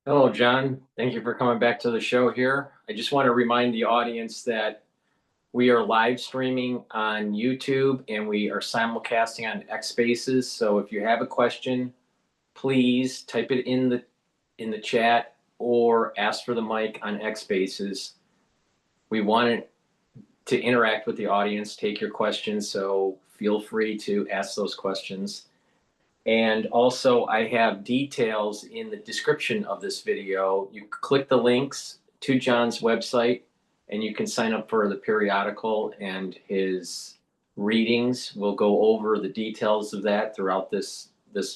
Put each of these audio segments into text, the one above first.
Hello, John. Thank you for coming back to the show here. I just want to remind the audience that we are live streaming on YouTube and we are simulcasting on X Spaces. So if you have a question, please type it in the chat or ask for the mic on X Spaces. We want to interact with the audience, take your questions, so feel free to ask those questions. And also, I have details in the description of this video. You click the links to John's website and you can sign up for the periodical and his readings. We'll go over the details of that throughout this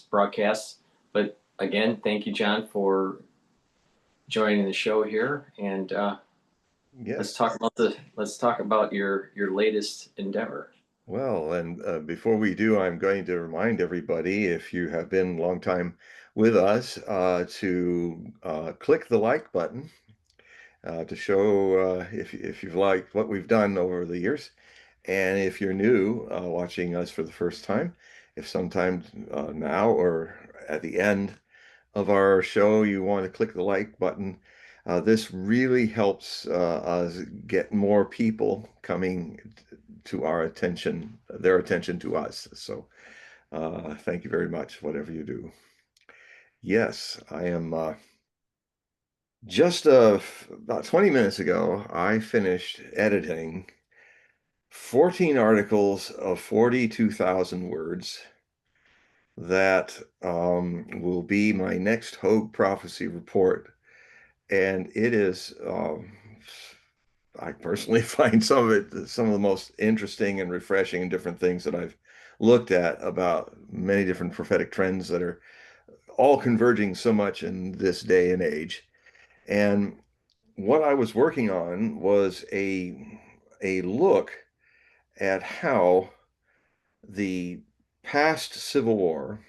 broadcast. But again, thank you, John, for joining the show here. And let's Yes. talk about your latest endeavor. Well, and before we do, I'm going to remind everybody, if you have been a long time with us, to click the like button to show if you've liked what we've done over the years. And if you're new watching us for the first time, if sometime now or at the end of our show you want to click the like button, this really helps us get more people coming to our attention, their attention to us. So thank you very much, whatever you do. Yes, I am just about 20 minutes ago, I finished editing 14 articles of 42,000 words that will be my next Hogue prophecy report. And it is, I personally find some of it, some of the most interesting and refreshing and different things that I've looked at about many different prophetic trends that are all converging so much in this day and age. And what I was working on was a look at how the past Civil War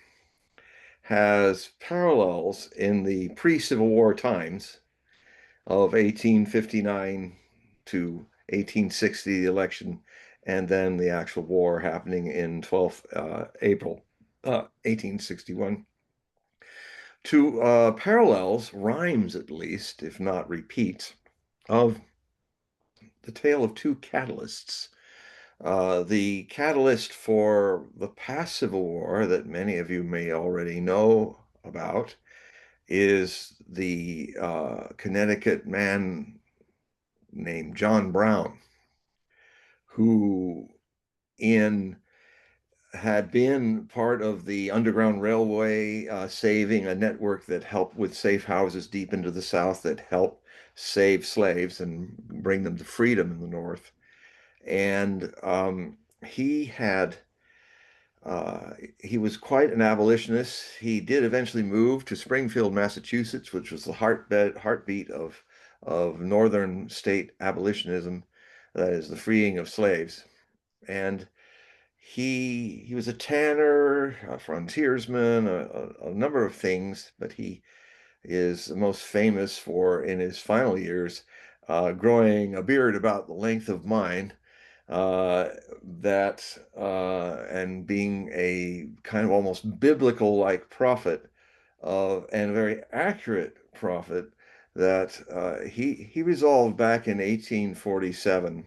has parallels in the pre-Civil War times of 1859 to 1860, the election, and then the actual war happening in 12th April 1861. To parallels, rhymes at least, if not repeats, of the tale of two catalysts. The catalyst for the past Civil War that many of you may already know about is the Connecticut man named John Brown, who in had been part of the Underground Railway, saving a network that helped with safe houses deep into the South that helped save slaves and bring them to freedom in the North. And he had he was quite an abolitionist. He did eventually move to Springfield, Massachusetts, which was the heartbeat of northern state abolitionism, that is the freeing of slaves. And he was a tanner, a frontiersman, a number of things, but he is most famous for, in his final years, growing a beard about the length of mine, uh, and being a kind of almost biblical-like prophet and a very accurate prophet that he resolved back in 1847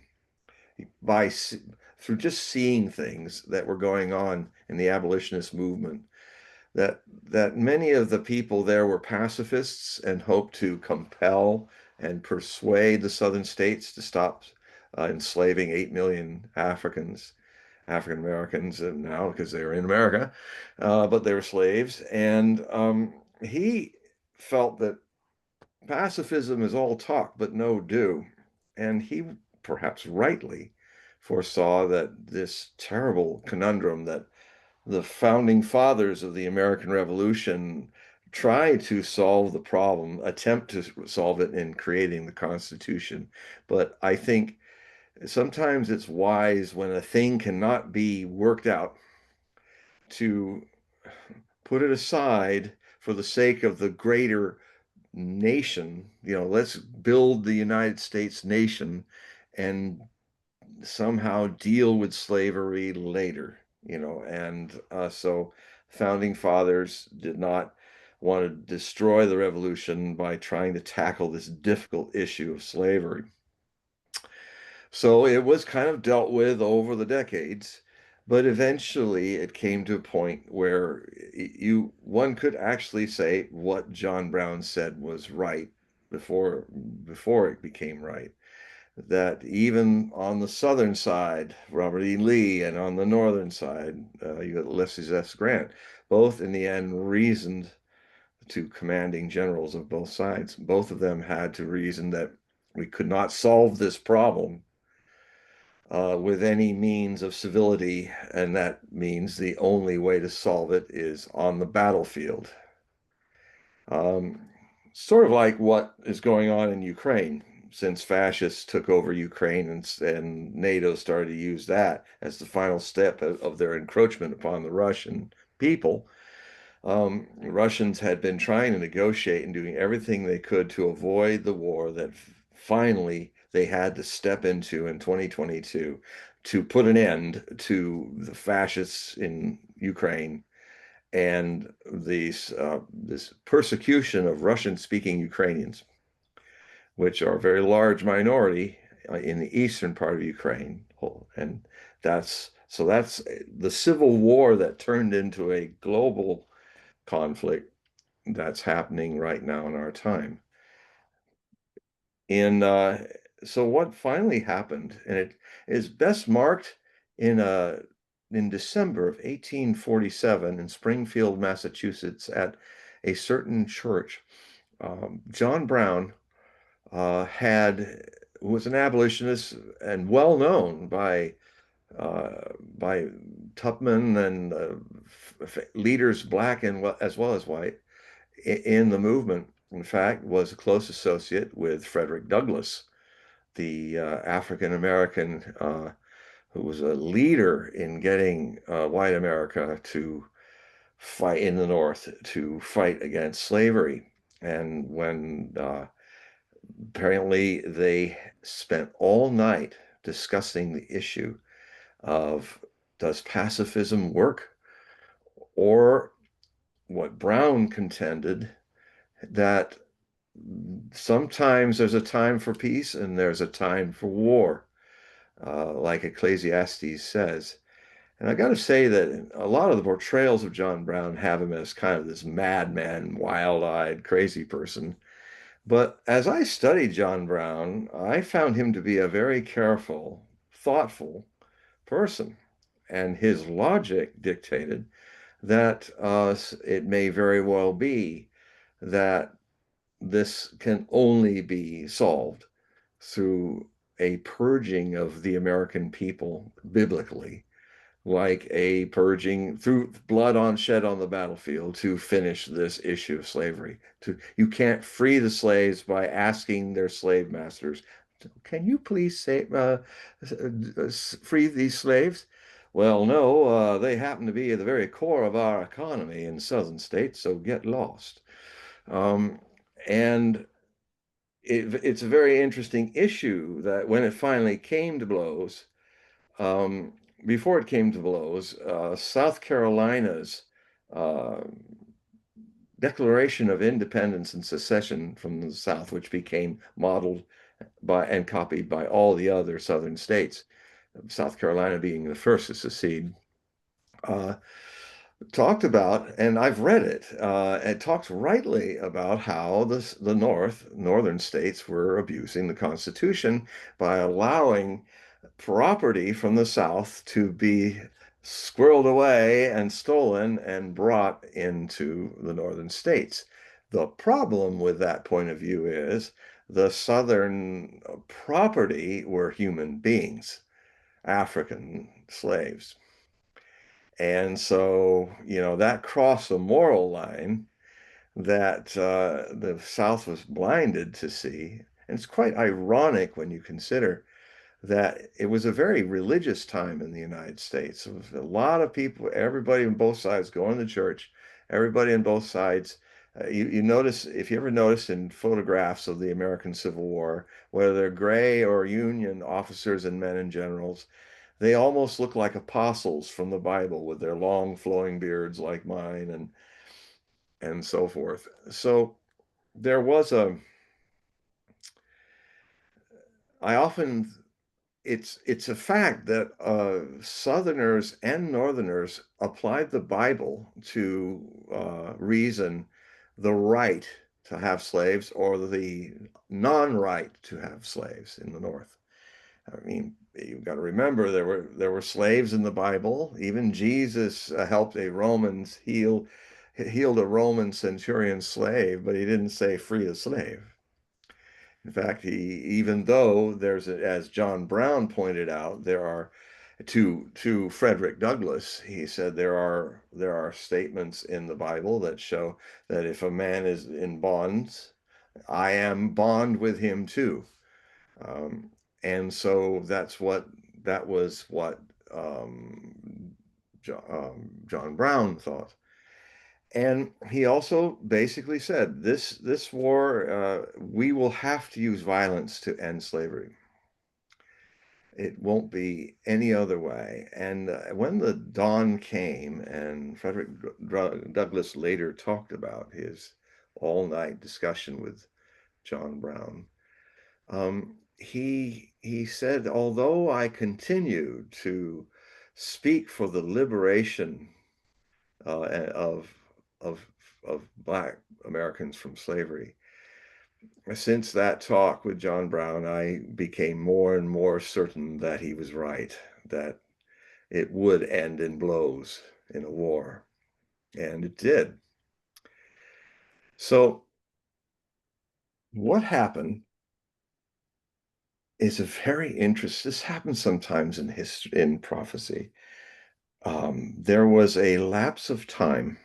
by through just seeing things that were going on in the abolitionist movement that many of the people there were pacifists and hoped to compel and persuade the southern states to stop enslaving 8 million African Americans, now because they were in America, but they were slaves. And he felt that pacifism is all talk but no do. And he perhaps rightly foresaw that this terrible conundrum that the founding fathers of the American Revolution tried to solve the problem, attempt to solve it in creating the Constitution. But I think sometimes it's wise when a thing cannot be worked out to put it aside for the sake of the greater nation. Let's build the United States nation and somehow deal with slavery later. And so founding fathers did not wanted to destroy the revolution by trying to tackle this difficult issue of slavery. So it was kind of dealt with over the decades, but eventually it came to a point where one could actually say what John Brown said was right before before it became right. That even on the southern side, Robert E. Lee, and on the northern side, you got Ulysses S. Grant, both in the end reasoned to commanding generals of both sides. Both of them had to reason that we could not solve this problem with any means of civility, and that means the only way to solve it is on the battlefield. Um, Sort of like what is going on in Ukraine, since fascists took over Ukraine and NATO started to use that as the final step of their encroachment upon the Russian people. Russians had been trying to negotiate and doing everything they could to avoid the war that finally they had to step into in 2022 to put an end to the fascists in Ukraine and this persecution of Russian-speaking Ukrainians, which are a very large minority in the eastern part of Ukraine. And that's the civil war that turned into a global conflict that's happening right now in our time. In So what finally happened, and it is best marked in in December of 1847 in Springfield, Massachusetts, at a certain church. John Brown had was an abolitionist and well known by Tupman and leaders black and as well as white in the movement. In fact, was a close associate with Frederick Douglass, the African American who was a leader in getting white America to fight in the North to fight against slavery. And when apparently they spent all night discussing the issue of does pacifism work, or what Brown contended, that sometimes there's a time for peace and there's a time for war, like Ecclesiastes says. And I got to say that a lot of the portrayals of John Brown have him as kind of this madman, wild-eyed, crazy person. But as I studied John Brown, I found him to be a very careful, thoughtful person. And his logic dictated that it may very well be that this can only be solved through a purging of the American people biblically, like a purging through blood on shed on the battlefield to finish this issue of slavery. You can't free the slaves by asking their slave masters, can you please free these slaves? Well, no, they happen to be at the very core of our economy in southern states, so get lost. Um, and it's a very interesting issue that when it finally came to blows, um, before it came to blows, South Carolina's uh, Declaration of Independence and Secession from the South, which became modeled by and copied by all the other southern states, South Carolina being the first to secede, uh, talked about, and I've read it, it talks rightly about how the northern states were abusing the Constitution by allowing property from the South to be squirreled away and stolen and brought into the northern states. The problem with that point of view is the southern property were human beings, African slaves. And so, that crossed a moral line that the South was blinded to see. And it's quite ironic when you consider that it was a very religious time in the United States. There was a lot of people, everybody on both sides going to church, everybody on both sides. You notice, if you ever notice in photographs of the American Civil War, whether they're gray or Union officers and men and generals, they almost look like apostles from the Bible with their long flowing beards like mine. and so forth. So there was a, I often, it's a fact that Southerners and Northerners applied the Bible to reason the right to have slaves or the non-right to have slaves in the North. I mean, you've got to remember there were slaves in the Bible. Even Jesus helped a healed a Roman centurion slave, but he didn't say free a slave. In fact, even though as John Brown pointed out, there are to Frederick Douglass, he said there are statements in the Bible that show that if a man is in bonds, I am bond with him too. Um, and so that was what John Brown thought. And he also basically said, this war, we will have to use violence to end slavery. It won't be any other way. And when the dawn came, and Frederick Douglass later talked about his all-night discussion with John Brown, he said, although I continue to speak for the liberation of of of Black Americans from slavery, since that talk with John Brown, I became more and more certain that he was right, that it would end in blows in a war, and it did. So what happened is a very interesting. This happens sometimes in history, in prophecy. There was a lapse of time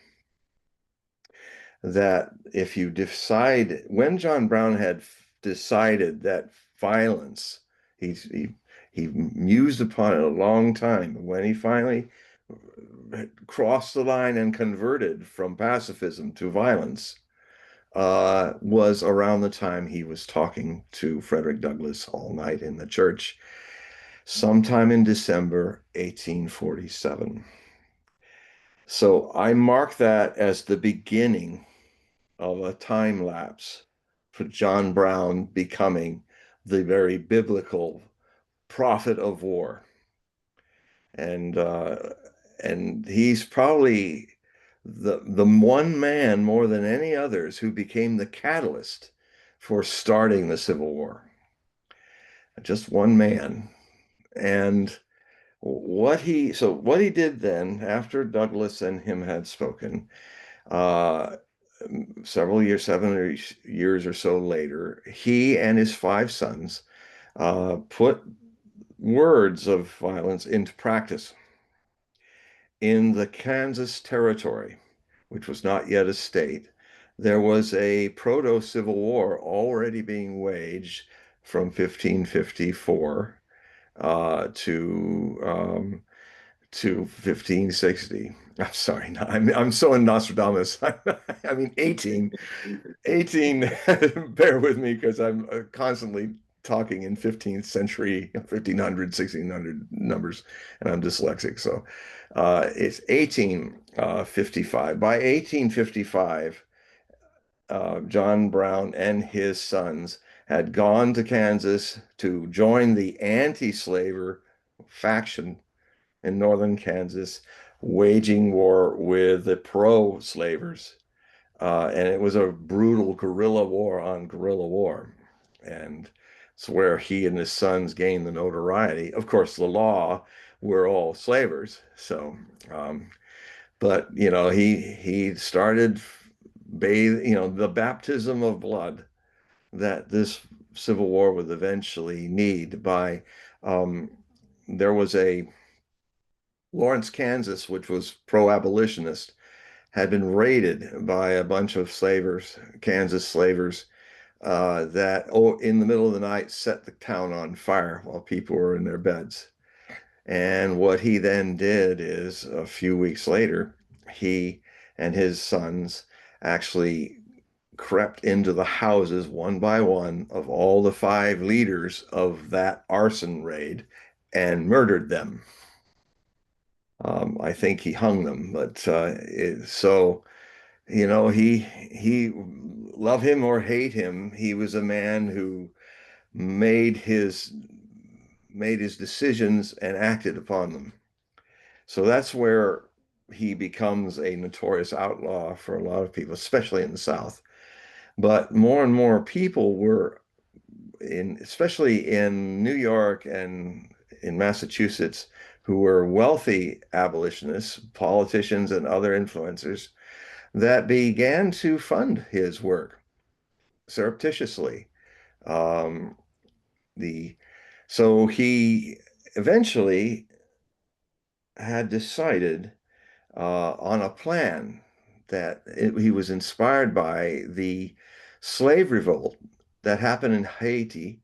that if you decide, when John Brown had decided that violence, he mused upon it a long time. When he finally crossed the line and converted from pacifism to violence, was around the time he was talking to Frederick Douglass all night in the church, sometime in December 1847. So I mark that as the beginning of a time lapse for John Brown becoming the very biblical prophet of war. And he's probably the one man more than any others who became the catalyst for starting the Civil War. Just one man. And what he did then, after Douglass and him had spoken, uh, several years, 7 years or so later, he and his 5 sons put words of violence into practice in the Kansas Territory, which was not yet a state. There was a proto-Civil War already being waged from 1554 to 1560. I'm sorry, no, I'm so in Nostradamus. I mean, 18. Bear with me because I'm constantly talking in 15th century, 1500, 1600 numbers, and I'm dyslexic. So it's 1855. By 1855, John Brown and his sons had gone to Kansas to join the anti-slaver faction in northern Kansas, waging war with the pro-slavers. And it was a brutal guerrilla war on guerrilla war. And it's where he and his sons gained the notoriety. Of course, the law were all slavers. So, but he started the baptism of blood that this Civil War would eventually need by, um, there was a Lawrence, Kansas, which was pro-abolitionist, had been raided by a bunch of slavers, Kansas slavers, that in the middle of the night set the town on fire while people were in their beds. And what he then did is a few weeks later, he and his sons actually crept into the houses one by one of all the 5 leaders of that arson raid and murdered them. I think he hung them, but so you know, he love him or hate him, he was a man who made his made his decisions and acted upon them. So that's where he becomes a notorious outlaw for a lot of people, especially in the South. But more and more people were especially in New York and in Massachusetts, who were wealthy abolitionists, politicians, and other influencers that began to fund his work surreptitiously. Um, the so he eventually had decided on a plan he was inspired by the slave revolt that happened in Haiti,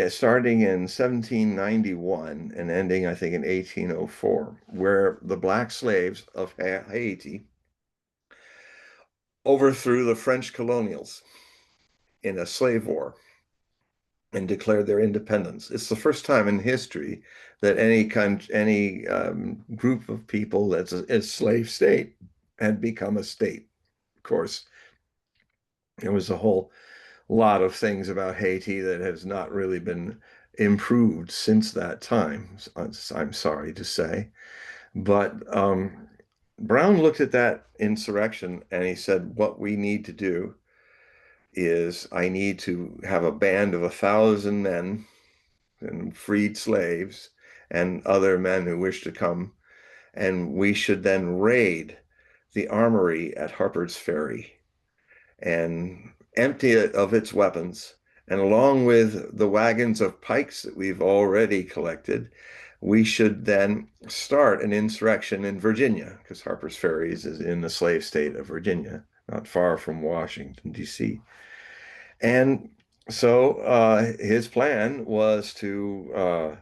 starting in 1791 and ending, I think, in 1804, where the black slaves of Haiti overthrew the French colonials in a slave war and declared their independence. It's the first time in history that any group of people that's a slave state had become a state. Of course, there was a whole lot of things about Haiti that has not really been improved since that time, I'm sorry to say. But Brown looked at that insurrection and he said, what we need to do is I need to have a band of 1,000 men and freed slaves and other men who wish to come, and we should then raid the armory at Harper's Ferry and empty it of its weapons. And along with the wagons of pikes that we've already collected, we should then start an insurrection in Virginia, because Harper's Ferry is in the slave state of Virginia, not far from Washington, D.C. And so his plan was to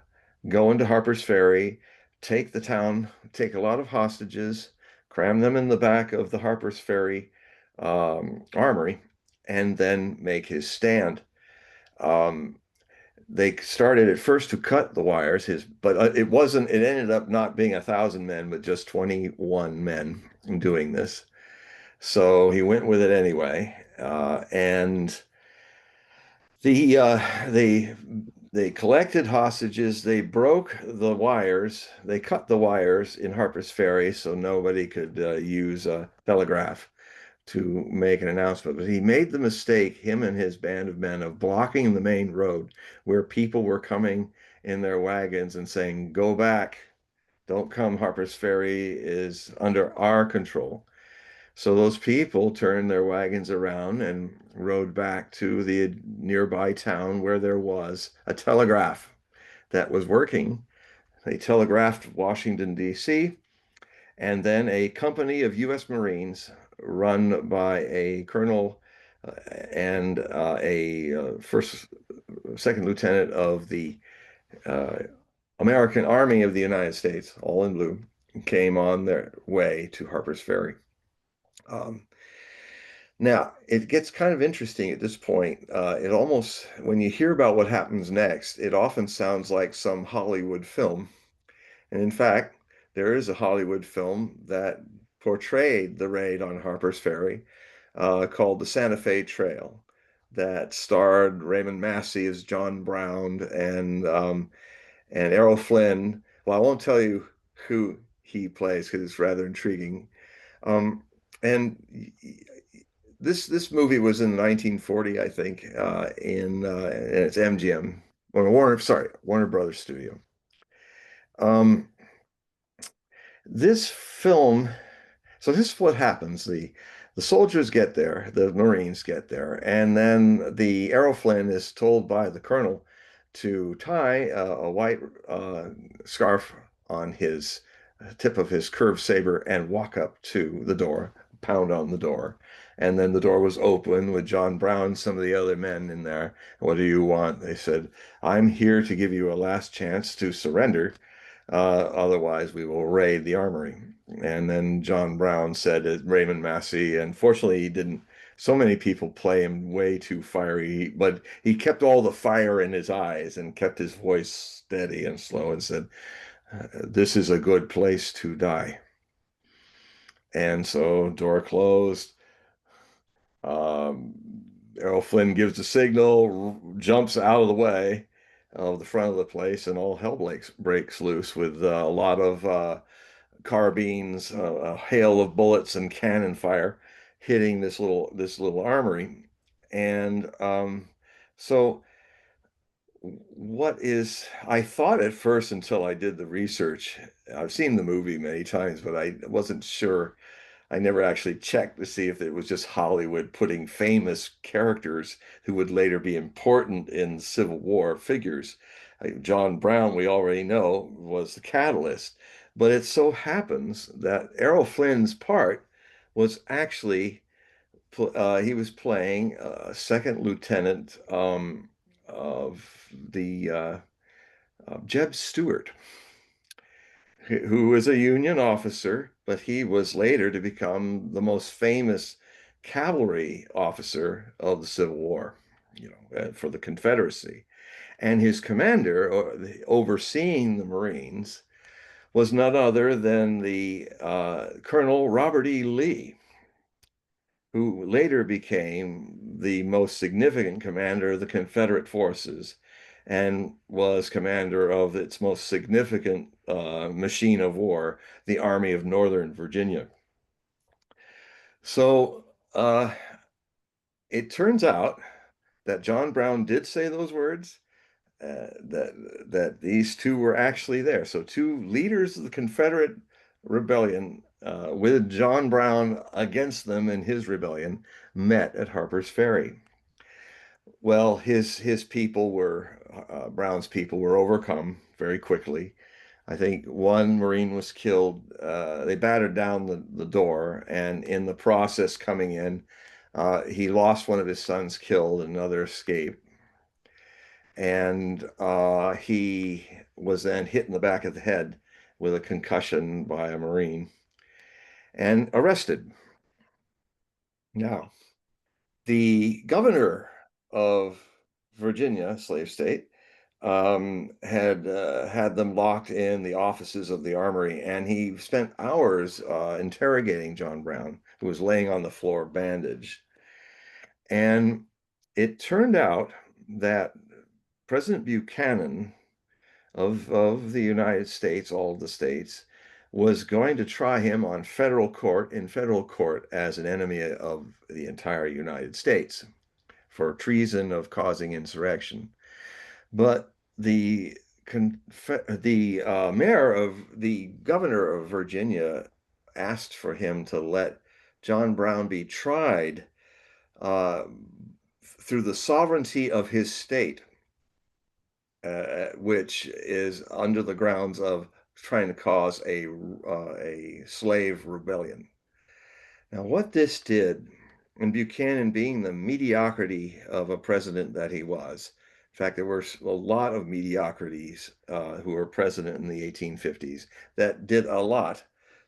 go into Harper's Ferry, take the town, take a lot of hostages, cram them in the back of the Harper's Ferry armory, and then make his stand. Um, they started at first to cut the wires, but it wasn't, it ended up not being 1,000 men, but just 21 men doing this. So he went with it anyway. And the they collected hostages, they broke the wires, they cut the wires in Harper's Ferry so nobody could use a telegraph to make an announcement. But he made the mistake, him and his band of men, of blocking the main road where people were coming in their wagons and saying, "Go back, don't come, Harper's Ferry is under our control." So those people turned their wagons around and rode back to the nearby town where there was a telegraph that was working. They telegraphed Washington, D.C., and then a company of U.S. Marines run by a colonel and a second lieutenant of the uh, American Army of the United States, all in blue, came on their way to Harper's Ferry. Um, Now, it gets kind of interesting at this point. When you hear about what happens next, it often sounds like some Hollywood film. And in fact, there is a Hollywood film that portrayed the raid on Harper's Ferry called The Santa Fe Trail that starred Raymond Massey as John Brown and Errol Flynn. Well, I won't tell you who he plays because it's rather intriguing. Um, and this movie was in 1940, I think, and it's MGM or Warner Brothers Studio. Um, this film, so this is what happens. The soldiers get there, the Marines get there, and then the Errol Flynn is told by the colonel to tie a white scarf on his tip of his curved saber and walk up to the door, pound on the door. And then the door was open with John Brown and some of the other men in there. "What do you want?" They said, "I'm here to give you a last chance to surrender. Otherwise, we will raid the armory." And then John Brown said, Raymond Massey, unfortunately, he didn't. So many people play him way too fiery, but he kept all the fire in his eyes and kept his voice steady and slow and said, "This is a good place to die." And so door closed. Um, Errol Flynn gives the signal, jumps out of the way of the front of the place, and all hell breaks loose with a lot of carbines, a hail of bullets and cannon fire hitting this little armory. And so I thought at first until I did the research, I've seen the movie many times, but I wasn't sure. I never actually checked to see if it was just Hollywood putting famous characters who would later be important in Civil War figures. John Brown, we already know, was the catalyst. But it so happens that Errol Flynn's part was actually, he was playing second lieutenant of the Jeb Stuart, who was a Union officer, but he was later to become the most famous cavalry officer of the Civil War, for the Confederacy. And his commander, overseeing the Marines, was none other than the Colonel Robert E. Lee, who later became the most significant commander of the Confederate forces and was commander of its most significant machine of war, the Army of Northern Virginia. So it turns out that John Brown did say those words, that these two were actually there. So two leaders of the Confederate rebellion, with John Brown against them in his rebellion, met at Harper's Ferry. Well, his people were Brown's people were overcome very quickly. I think one Marine was killed. They battered down the door, and in the process coming in, he lost one of his sons killed, another escaped. And he was then hit in the back of the head with a concussion by a Marine and arrested. Now, the governor of Virginia, slave state, had them locked in the offices of the armory, and he spent hours interrogating John Brown, who was laying on the floor bandaged. And it turned out that President Buchanan of the United States, all of the states, was going to try him in federal court as an enemy of the entire United States for treason of causing insurrection. But the governor of Virginia asked for him to let John Brown be tried uh, through the sovereignty of his state, which is under the grounds of trying to cause a slave rebellion. Now, what this did, and Buchanan being the mediocrity of a president that he was, in fact, there were a lot of mediocrities who were president in the 1850s that did a lot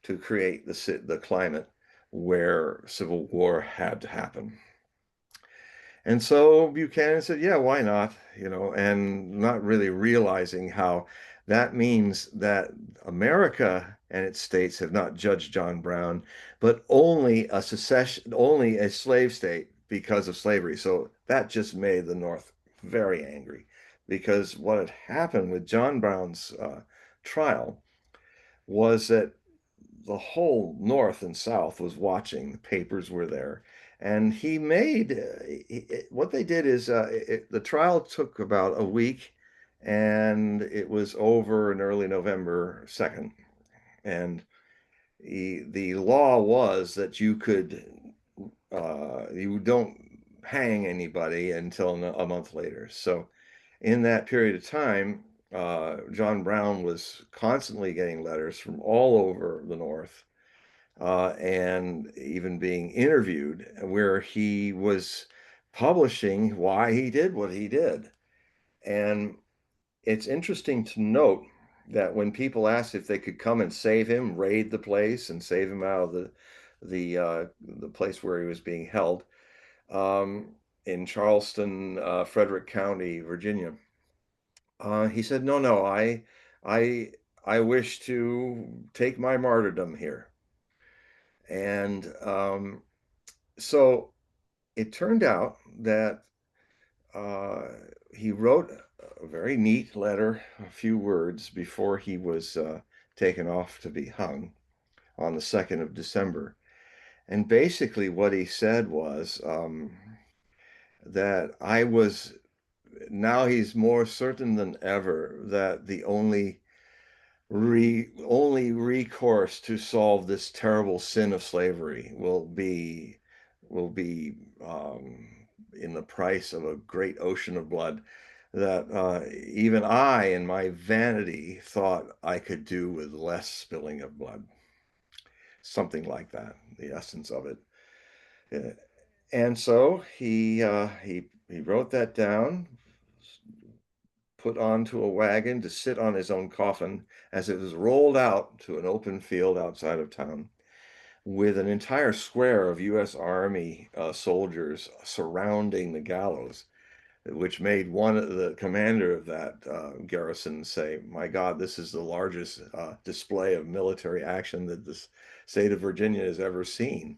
to create the climate where civil war had to happen. And so Buchanan said, yeah, why not? And not really realizing how that means that America and its states have not judged John Brown, but only a slave state because of slavery. So that just made the North very angry, because what had happened with John Brown's trial was that the whole North and South was watching. The papers were there. And what they did is, the trial took about a week, and it was over in early November 2nd. And the law was that you don't hang anybody until a month later. So in that period of time, John Brown was constantly getting letters from all over the North, and even being interviewed, where he was publishing why he did what he did. And it's interesting to note that when people asked if they could come and save him, raid the place and save him out of the place where he was being held, um, in Charleston, Frederick County, Virginia, he said, "No, no, I I wish to take my martyrdom here." And so it turned out that uh, he wrote a very neat letter, a few words before he was taken off to be hung on the 2nd of December. And basically, what he said was that I was, now he's more certain than ever that the only recourse to solve this terrible sin of slavery will be in the price of a great ocean of blood that even I, in my vanity, thought I could do with less spilling of blood. Something like that, the essence of it. And so he wrote that down, put onto a wagon to sit on his own coffin as it was rolled out to an open field outside of town, with an entire square of U.S. Army soldiers surrounding the gallows, which made one of the commander of that garrison say, "My God, this is the largest display of military action that the state of Virginia has ever seen."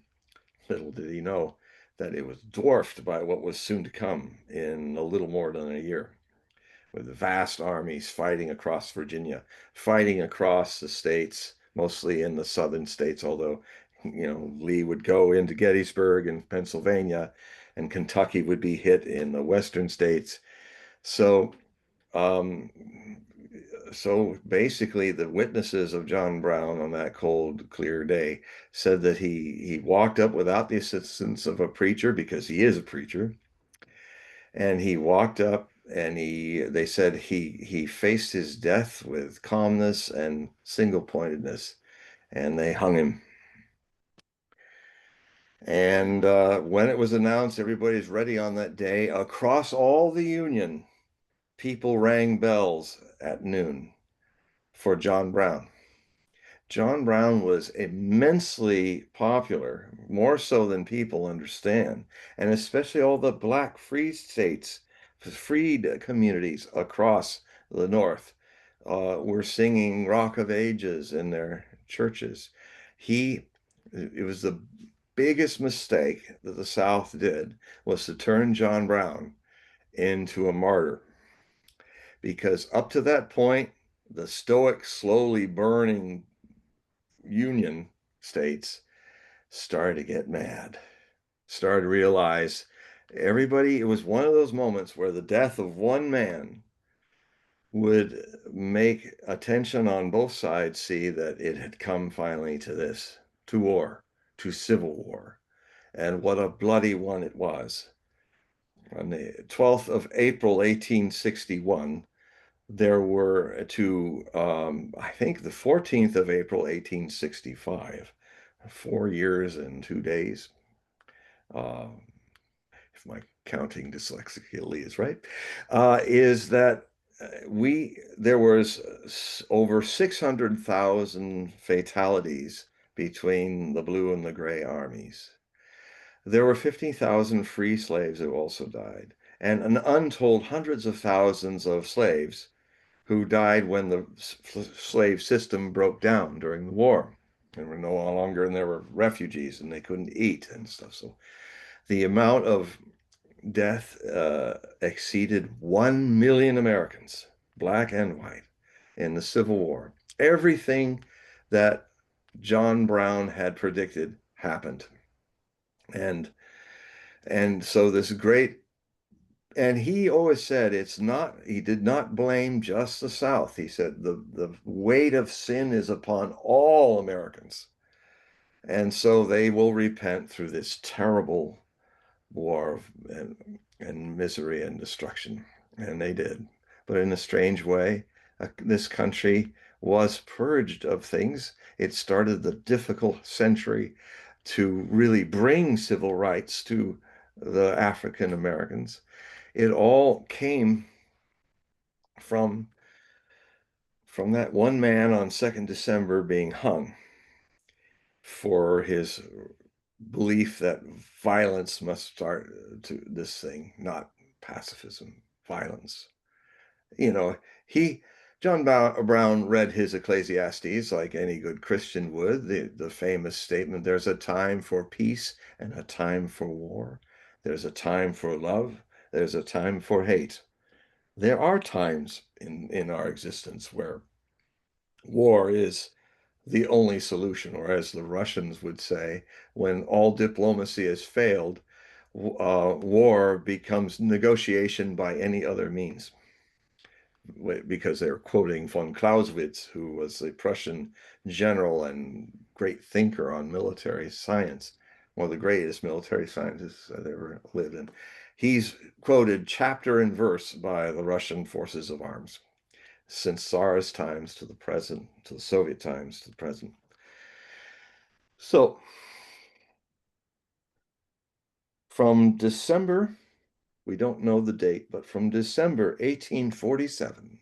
Little did he know that it was dwarfed by what was soon to come in a little more than a year, with vast armies fighting across Virginia, fighting across the states, mostly in the southern states, although, Lee would go into Gettysburg and Pennsylvania, and Kentucky would be hit in the western states. So, um, so basically, the witnesses of John Brown on that cold, clear day said that he walked up without the assistance of a preacher, because he is a preacher, and he walked up and they said he faced his death with calmness and single-pointedness, and they hung him. And when it was announced everybody's ready on that day, across all the Union, people rang bells at noon for John Brown. John Brown was immensely popular, more so than people understand, and especially all the black free states, freed communities across the North were singing Rock of Ages in their churches. It was the biggest mistake that the South did, was to turn John Brown into a martyr, because up to that point, the stoic, slowly burning Union states started to get mad, started to realize everybody, it was one of those moments where the death of one man would make attention on both sides see that it had come finally to this, to war, to civil war, and what a bloody one it was. On the 12th of April, 1861, there were I think the 14th of April, 1865, 4 years and 2 days, uh, if my counting dyslexically is right, is that there was over 600,000 fatalities between the blue and the gray armies. There were 50,000 free slaves who also died, and an untold hundreds of thousands of slaves who died when the slave system broke down during the war. And were no longer, and there were refugees, and they couldn't eat and stuff. So the amount of death exceeded 1 million Americans, black and white, in the Civil War. Everything that John Brown had predicted happened. And so this great, and he always said he did not blame just the South. He said the weight of sin is upon all Americans. And so they will repent through this terrible war and misery and destruction. And they did. But in a strange way, this country was purged of things. It started the difficult century to really bring civil rights to the African Americans. It all came from that one man on 2nd December being hung for his belief that violence must start to this thing, not pacifism, violence. You know, he John Brown read his Ecclesiastes like any good Christian would, the famous statement, there's a time for peace and a time for war. There's a time for love. There's a time for hate. There are times in our existence where war is the only solution, or as the Russians would say, when all diplomacy has failed, war becomes negotiation by any other means. Because they're quoting von Clausewitz, who was a Prussian general and great thinker on military science, one of the greatest military scientists that ever lived. And he's quoted chapter and verse by the Russian forces of arms since Tsar's times to the present, to the Soviet times to the present. So from December, we don't know the date, but from December 1847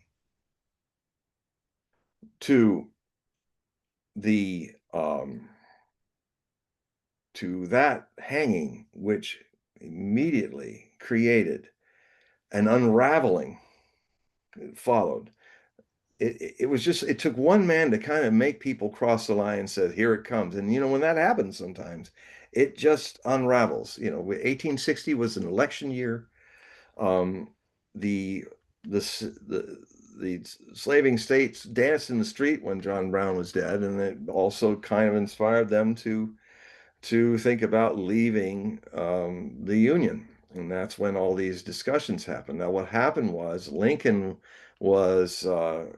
to the to that hanging, which immediately created an unraveling, followed. It was just, it took one man to kind of make people cross the line and said, here it comes. And, when that happens sometimes, it just unravels. 1860 was an election year. Um, the, the slaving states danced in the street when John Brown was dead, and it also kind of inspired them to think about leaving the Union. And that's when all these discussions happened. Now, what happened was Lincoln was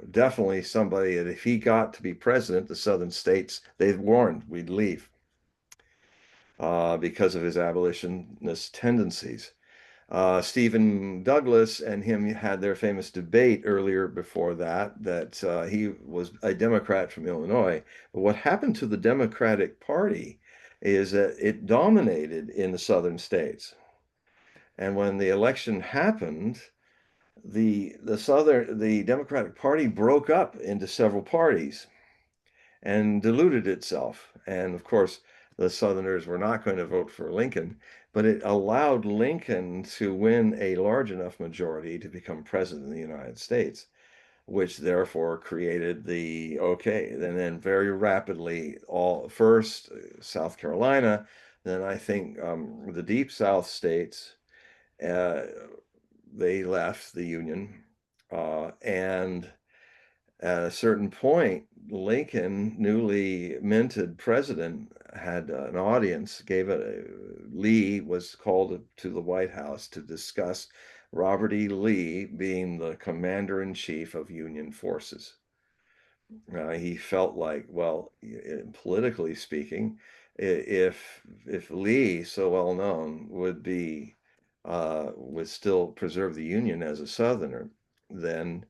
definitely somebody that if he got to be president, the Southern states, they warned we'd leave because of his abolitionist tendencies. Stephen Douglas and him had their famous debate earlier before that he was a Democrat from Illinois. But what happened to the Democratic Party is that it dominated in the southern states. And when the election happened, the Democratic Party broke up into several parties and diluted itself. And of course, the Southerners were not going to vote for Lincoln, but it allowed Lincoln to win a large enough majority to become president of the United States, which therefore created and then very rapidly, all first South Carolina, then I think the Deep South states, uh, they left the Union, and at a certain point, Lincoln, newly minted president, had an audience, Lee was called to the White House to discuss Robert E. Lee being the commander-in-chief of Union forces. He felt like, well, politically speaking, if Lee, so well known, would still preserve the Union as a Southerner, then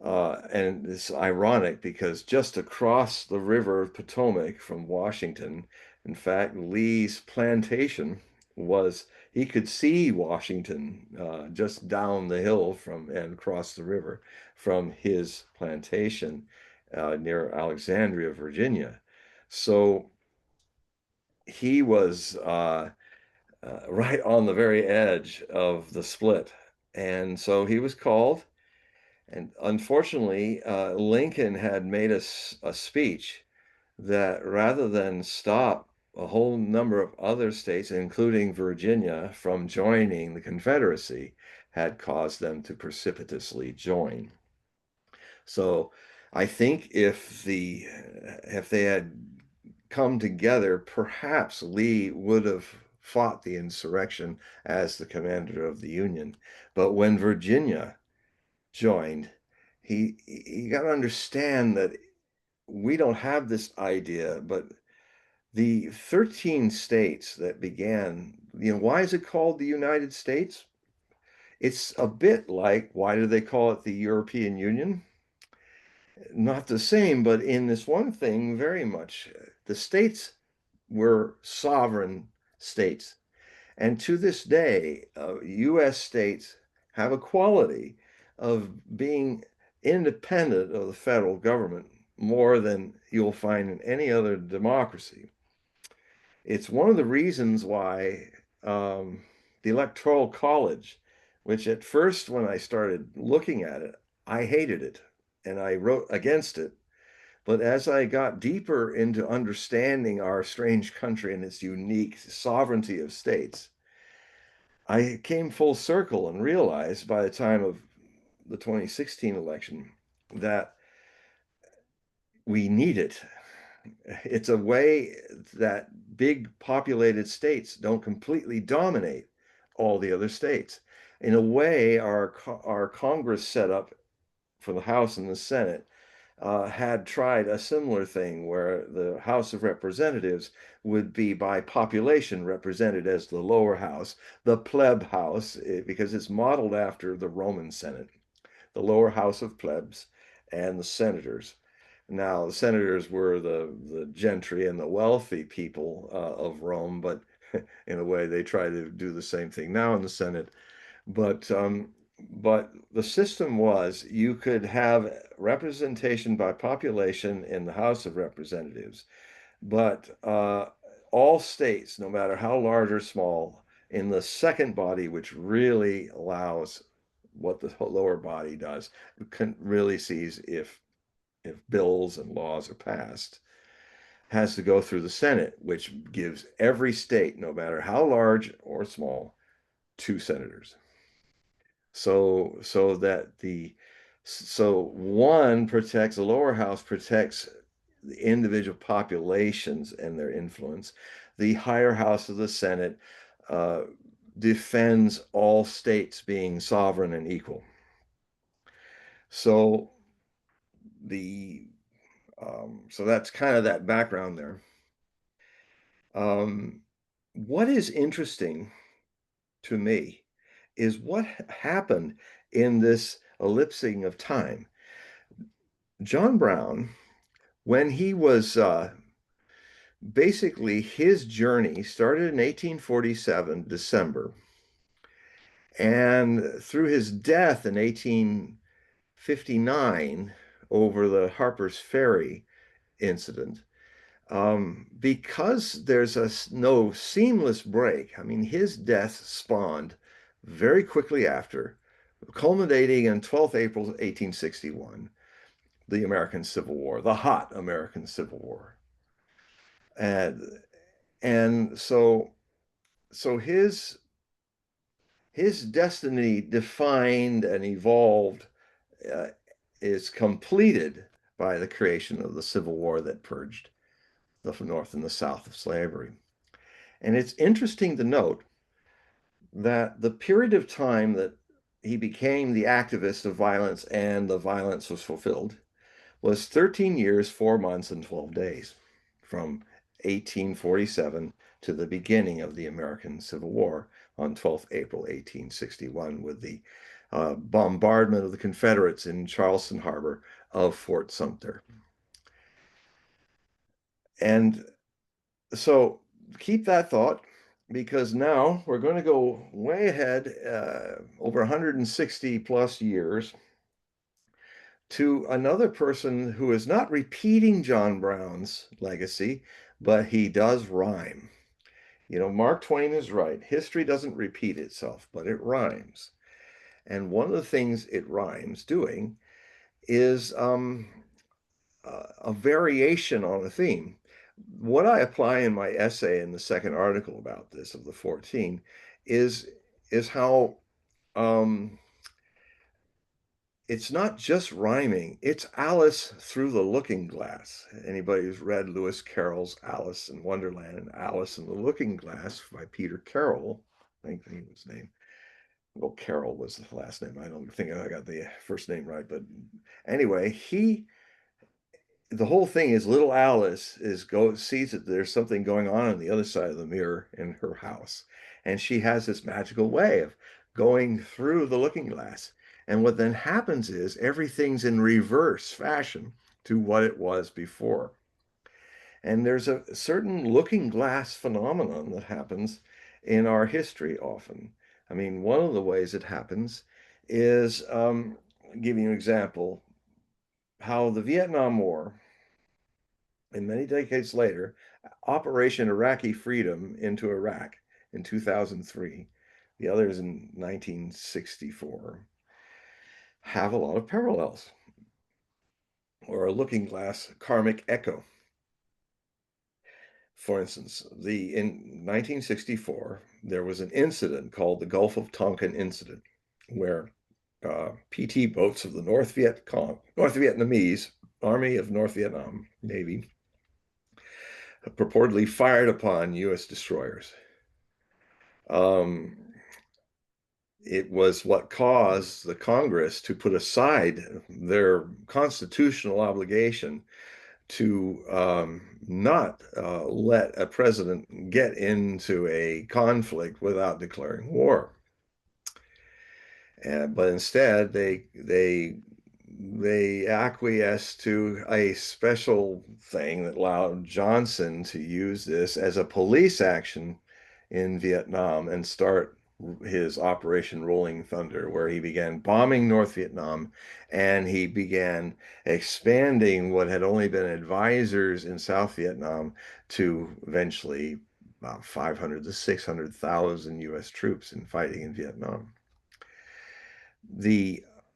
and it's ironic because just across the river Potomac from Washington, in fact, Lee's plantation he could see Washington just down the hill and across the river from his plantation near Alexandria, Virginia. So he was right on the very edge of the split. And so he was called. And unfortunately, Lincoln had made a speech that rather than stop a whole number of other states, including Virginia, from joining the Confederacy, had caused them to precipitously join. So I think if they had come together, perhaps Lee would have fought the insurrection as the commander of the Union. But when Virginia joined, he got to understand that we don't have this idea, but the 13 states that began, why is it called the United States? It's a bit like, why do they call it the European Union? Not the same, but in this one thing, very much. The states were sovereign states. And to this day, US states have a quality of being independent of the federal government more than you'll find in any other democracy. It's one of the reasons why the Electoral College, which at first, when I started looking at it, I hated it. and I wrote against it. But as I got deeper into understanding our strange country and its unique sovereignty of states, I came full circle and realized by the time of the 2016 election that we need it. It's a way that big populated states don't completely dominate all the other states. In a way, our Congress setup for the House and the Senate had tried a similar thing where the House of Representatives would be by population represented as the lower house, the pleb house, because it's modeled after the Roman Senate, the lower house of plebs and the senators. Now, the senators were the gentry and the wealthy people of Rome, but in a way they try to do the same thing now in the Senate. But but the system was you could have representation by population in the House of Representatives, but all states, no matter how large or small, in the second body, which really allows what the lower body does, can really sees if bills and laws are passed, has to go through the Senate, which gives every state, no matter how large or small, two senators. So that so one protects, the lower house protects the individual populations and their influence. The higher house of the Senate uh, defends all states being sovereign and equal. So the so that's kind of that background there. Um, what is interesting to me is what happened in this ellipsing of time. John Brown, when he was basically his journey started in 1847, December, and through his death in 1859 over the Harper's Ferry incident, because there's no seamless break. I mean, his death spawned very quickly after, culminating on 12th April 1861, the American Civil War, the hot American Civil War. And so his destiny defined and evolved uh, is completed by the creation of the Civil War that purged the North and the South of slavery. And it's interesting to note that the period of time that he became the activist of violence and the violence was fulfilled was 13 years, 4 months, and 12 days from 1847 to the beginning of the American Civil War on 12th April 1861 with the bombardment of the Confederates in Charleston Harbor of Fort Sumter. And so keep that thought because now we're going to go way ahead over 160 plus years to another person who is not repeating John Brown's legacy, but he does rhyme. You know, Mark Twain is right. History doesn't repeat itself, but it rhymes. And one of the things it rhymes doing is a variation on a theme. What I apply in my essay in the second article about this of the 14 is how it's not just rhyming, it's Alice through the looking glass. Anybody who's read Lewis Carroll's Alice in Wonderland and Alice in the Looking Glass by Peter Carroll, I think he was his name. Well, Carroll was the last name. I don't think I got the first name right, but anyway, the whole thing is little Alice sees that there's something going on the other side of the mirror in her house. And she has this magical way of going through the looking glass. And what then happens is everything's in reverse fashion to what it was before. And there's a certain looking glass phenomenon that happens in our history often. I mean, one of the ways it happens is, give you an example, how the Vietnam War, and many decades later, Operation Iraqi Freedom into Iraq in 2003, the others in 1964, have a lot of parallels. or a looking glass karmic echo. For instance, in 1964, there was an incident called the Gulf of Tonkin incident, where PT boats of the North Vietnamese Army of North Vietnam Navy purportedly fired upon U.S. destroyers. It was what caused the Congress to put aside their constitutional obligation to not let a president get into a conflict without declaring war. But instead, they acquiesced to a special thing that allowed Johnson to use this as a police action in Vietnam and start his Operation Rolling Thunder, where he began bombing North Vietnam and he began expanding what had only been advisors in South Vietnam to eventually about 500 to 600,000 U.S. troops in fighting in Vietnam.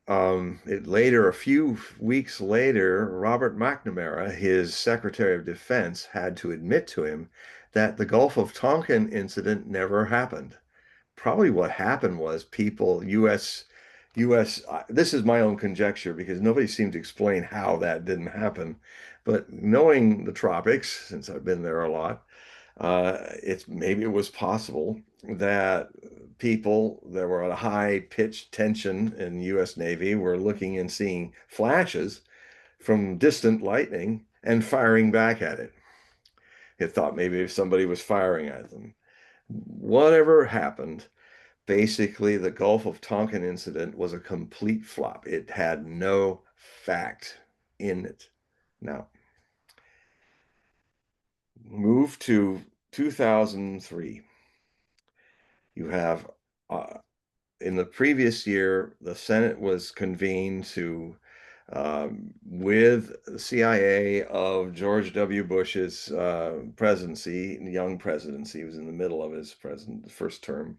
A few weeks later, Robert McNamara, his Secretary of Defense, had to admit to him that the Gulf of Tonkin incident never happened. Probably what happened was this is my own conjecture because nobody seemed to explain how that didn't happen. But knowing the tropics, since I've been there a lot, maybe it was possible that people that were at a high pitched tension in the U.S. Navy were looking and seeing flashes from distant lightning and firing back at it. It thought maybe if somebody was firing at them. Whatever happened, basically the Gulf of Tonkin incident was a complete flop. It had no fact in it. Now, move to 2003. You have in the previous year, the Senate was convened with the CIA of George W. Bush's presidency, young presidency. He was in the middle of his first term.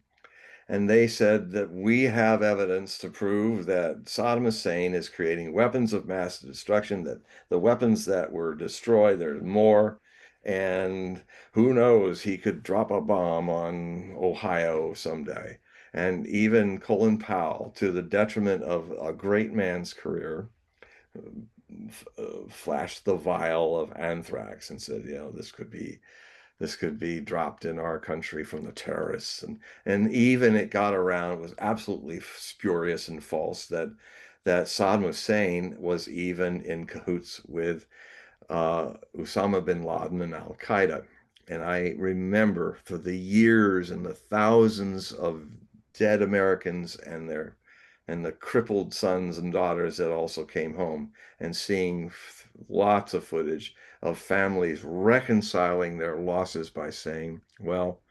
And they said that we have evidence to prove that Saddam Hussein is creating weapons of mass destruction, that the weapons that were destroyed, there's more. And who knows, he could drop a bomb on Ohio someday. And even Colin Powell, to the detriment of a great man's career, flashed the vial of anthrax and said, this could be dropped in our country from the terrorists. And even it got around, it was absolutely spurious and false that Saddam Hussein was even in cahoots with Osama bin Laden and Al Qaeda. And I remember for the years and the thousands of dead Americans and the crippled sons and daughters that also came home, and seeing lots of footage of families reconciling their losses by saying, well,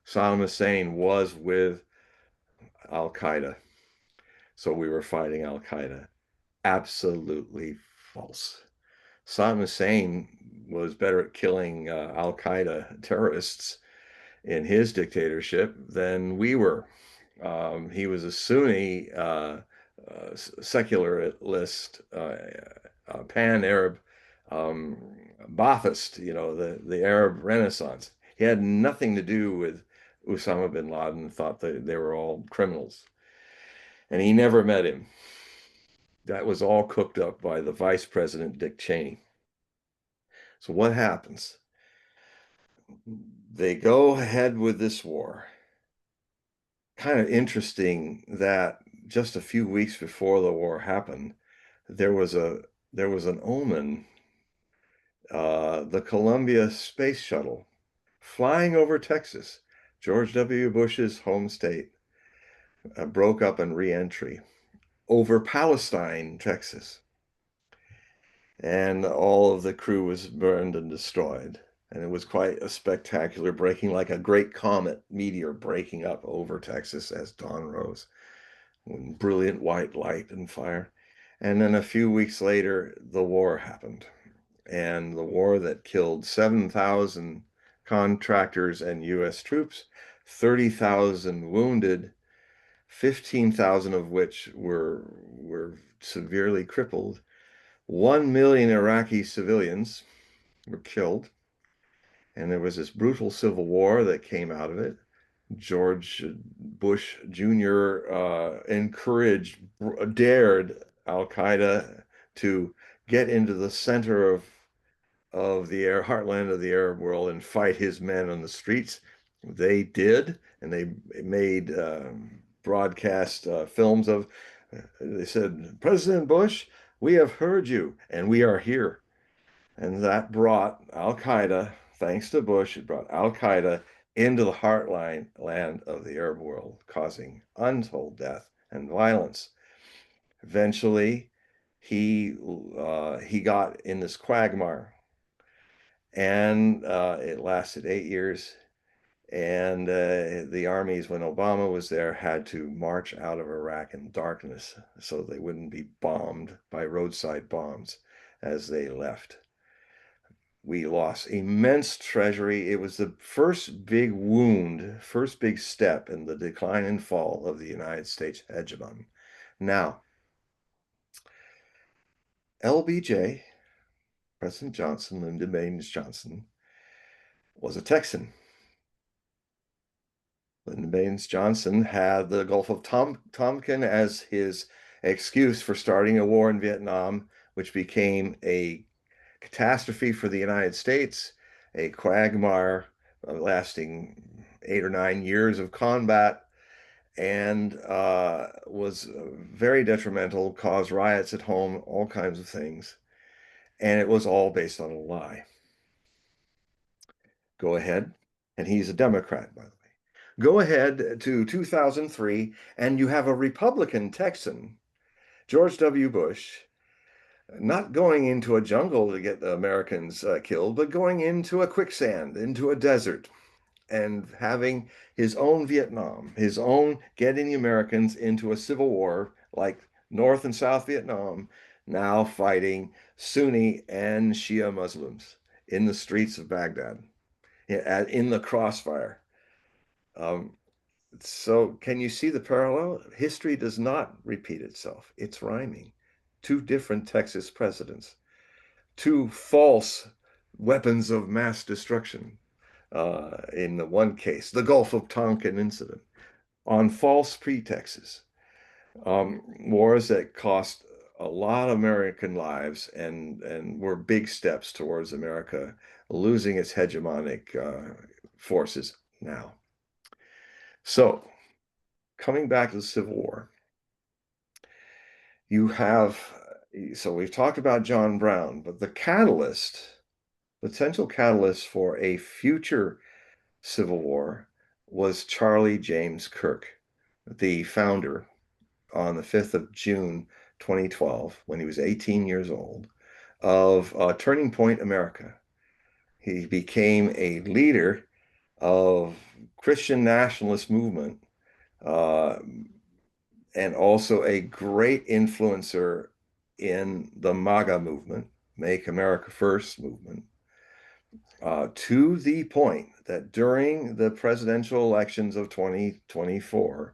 Saddam Hussein was with Al Qaeda, so we were fighting Al Qaeda. Absolutely false. Saddam Hussein was better at killing Al Qaeda terrorists in his dictatorship than we were. He was a Sunni secularist, pan-Arab Ba'athist, the Arab Renaissance. He had nothing to do with Osama bin Laden, thought that they were all criminals. And he never met him. That was all cooked up by the Vice President, Dick Cheney. So what happens? They go ahead with this war. Kind of interesting that just a few weeks before the war happened, there was an omen. The Columbia Space Shuttle flying over Texas, George W. Bush's home state, broke up in re-entry over Palestine, Texas. And all of the crew was burned and destroyed. And it was quite a spectacular breaking, like a great comet meteor breaking up over Texas as dawn rose. Brilliant white light and fire. And then a few weeks later, the war happened. And the war that killed 7,000 contractors and U.S. troops, 30,000 wounded, 15,000 of which were severely crippled. 1 million Iraqi civilians were killed, and there was this brutal civil war that came out of it. George Bush Jr. Dared Al Qaeda to get into the center of the heartland of the Arab world and fight his men on the streets. They did, and they made broadcast films of. They said, President Bush, we have heard you, and we are here. And that brought Al Qaeda, thanks to Bush, it brought Al Qaeda into the heartland land of the Arab world, causing untold death and violence. Eventually, he got in this quagmire, and it lasted 8 years. And the armies, when Obama was there, had to march out of Iraq in darkness so they wouldn't be bombed by roadside bombs as they left. We lost immense treasury. It was the first big wound, first big step in the decline and fall of the United States hegemon. Now, LBJ, President Johnson, Lyndon Baines Johnson, was a Texan. Lyndon Baines Johnson had the Gulf of Tonkin as his excuse for starting a war in Vietnam, which became a catastrophe for the United States, a quagmire lasting 8 or 9 years of combat, and was very detrimental, caused riots at home, all kinds of things. And it was all based on a lie. Go ahead. And he's a Democrat, by the way. Go ahead to 2003, and you have a Republican Texan, George W. Bush, not going into a jungle to get the Americans killed, but going into a quicksand, into a desert, and having his own Vietnam, his own getting the Americans into a civil war like North and South Vietnam, now fighting Sunni and Shia Muslims in the streets of Baghdad, in the crossfire. Um, so can you see the parallel? History does not repeat itself. It's rhyming. Two different Texas presidents, two false weapons of mass destruction. In the one case, the Gulf of Tonkin incident, on false pretexts. Wars that cost a lot of American lives and were big steps towards America losing its hegemonic forces now. So, coming back to the Civil War, you have, so we've talked about John Brown, but the catalyst, potential catalyst for a future Civil War was Charlie James Kirk, the founder on the 5th of June 2012, when he was 18 years old, of Turning Point America. He became a leader of Christian nationalist movement uh, and also a great influencer in the MAGA movement, Make America First movement, to the point that during the presidential elections of 2024,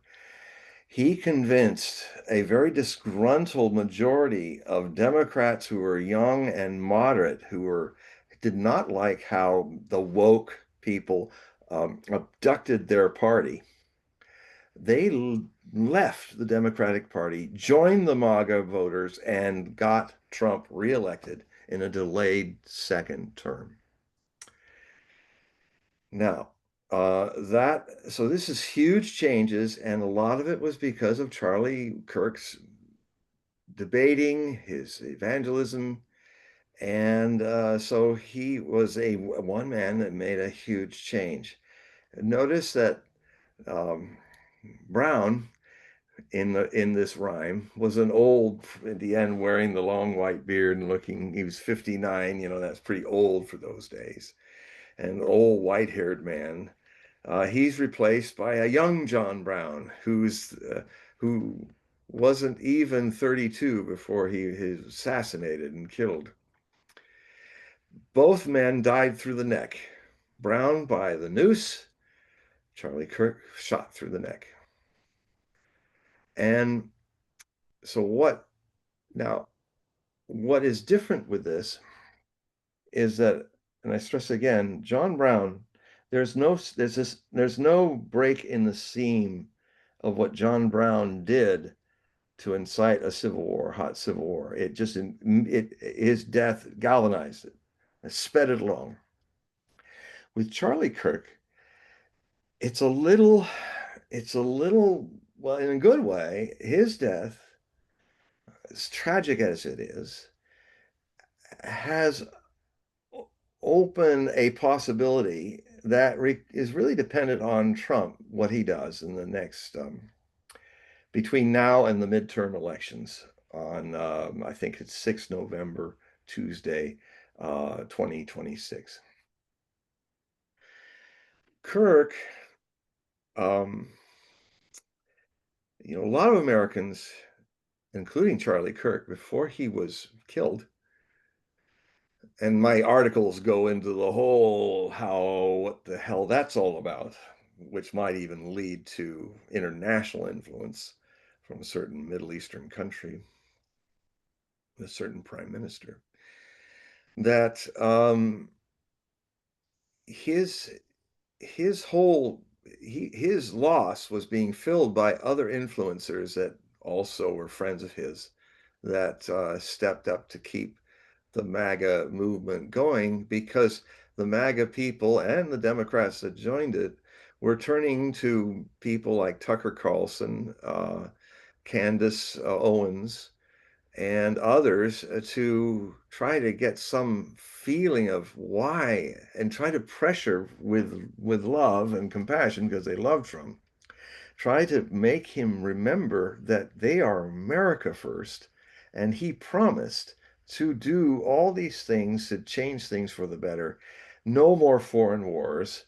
he convinced a very disgruntled majority of Democrats who were young and moderate, did not like how the woke people abducted their party. They left the Democratic Party, joined the MAGA voters, and got Trump reelected in a delayed second term. Now, so this is huge changes, and a lot of it was because of Charlie Kirk's debating, his evangelism, and so he was a one man that made a huge change. Notice that um, Brown in this rhyme was an old at the end, wearing the long white beard and looking. He was 59. That's pretty old for those days. An old white-haired man. He's replaced by a young John Brown, who wasn't even 32 before he was assassinated and killed. Both men died through the neck. Brown by the noose, Charlie Kirk shot through the neck. And so what now? what is different with this is that, and I stress again, John Brown, there's no break in the seam of what John Brown did to incite a civil war, hot civil war. It just his death galvanized it, sped it along. With Charlie Kirk, it's a little, it's a little, well, in a good way, his death, as tragic as it is, has opened a possibility that is really dependent on Trump, what he does in the next, between now and the midterm elections on, I think it's 6 November, Tuesday, 2026. Kirk, um, a lot of Americans, including Charlie Kirk, before he was killed, and my articles go into the whole what the hell that's all about, which might even lead to international influence from a certain Middle Eastern country, a certain prime minister, that his whole his loss was being filled by other influencers that also were friends of his that stepped up to keep the MAGA movement going, because the MAGA people and the Democrats that joined it were turning to people like Tucker Carlson, Candace Owens, and others to try to get some feeling of why, and try to pressure with love and compassion, because they loved Trump, try to make him remember that they are America first, and he promised to do all these things to change things for the better. No more foreign wars,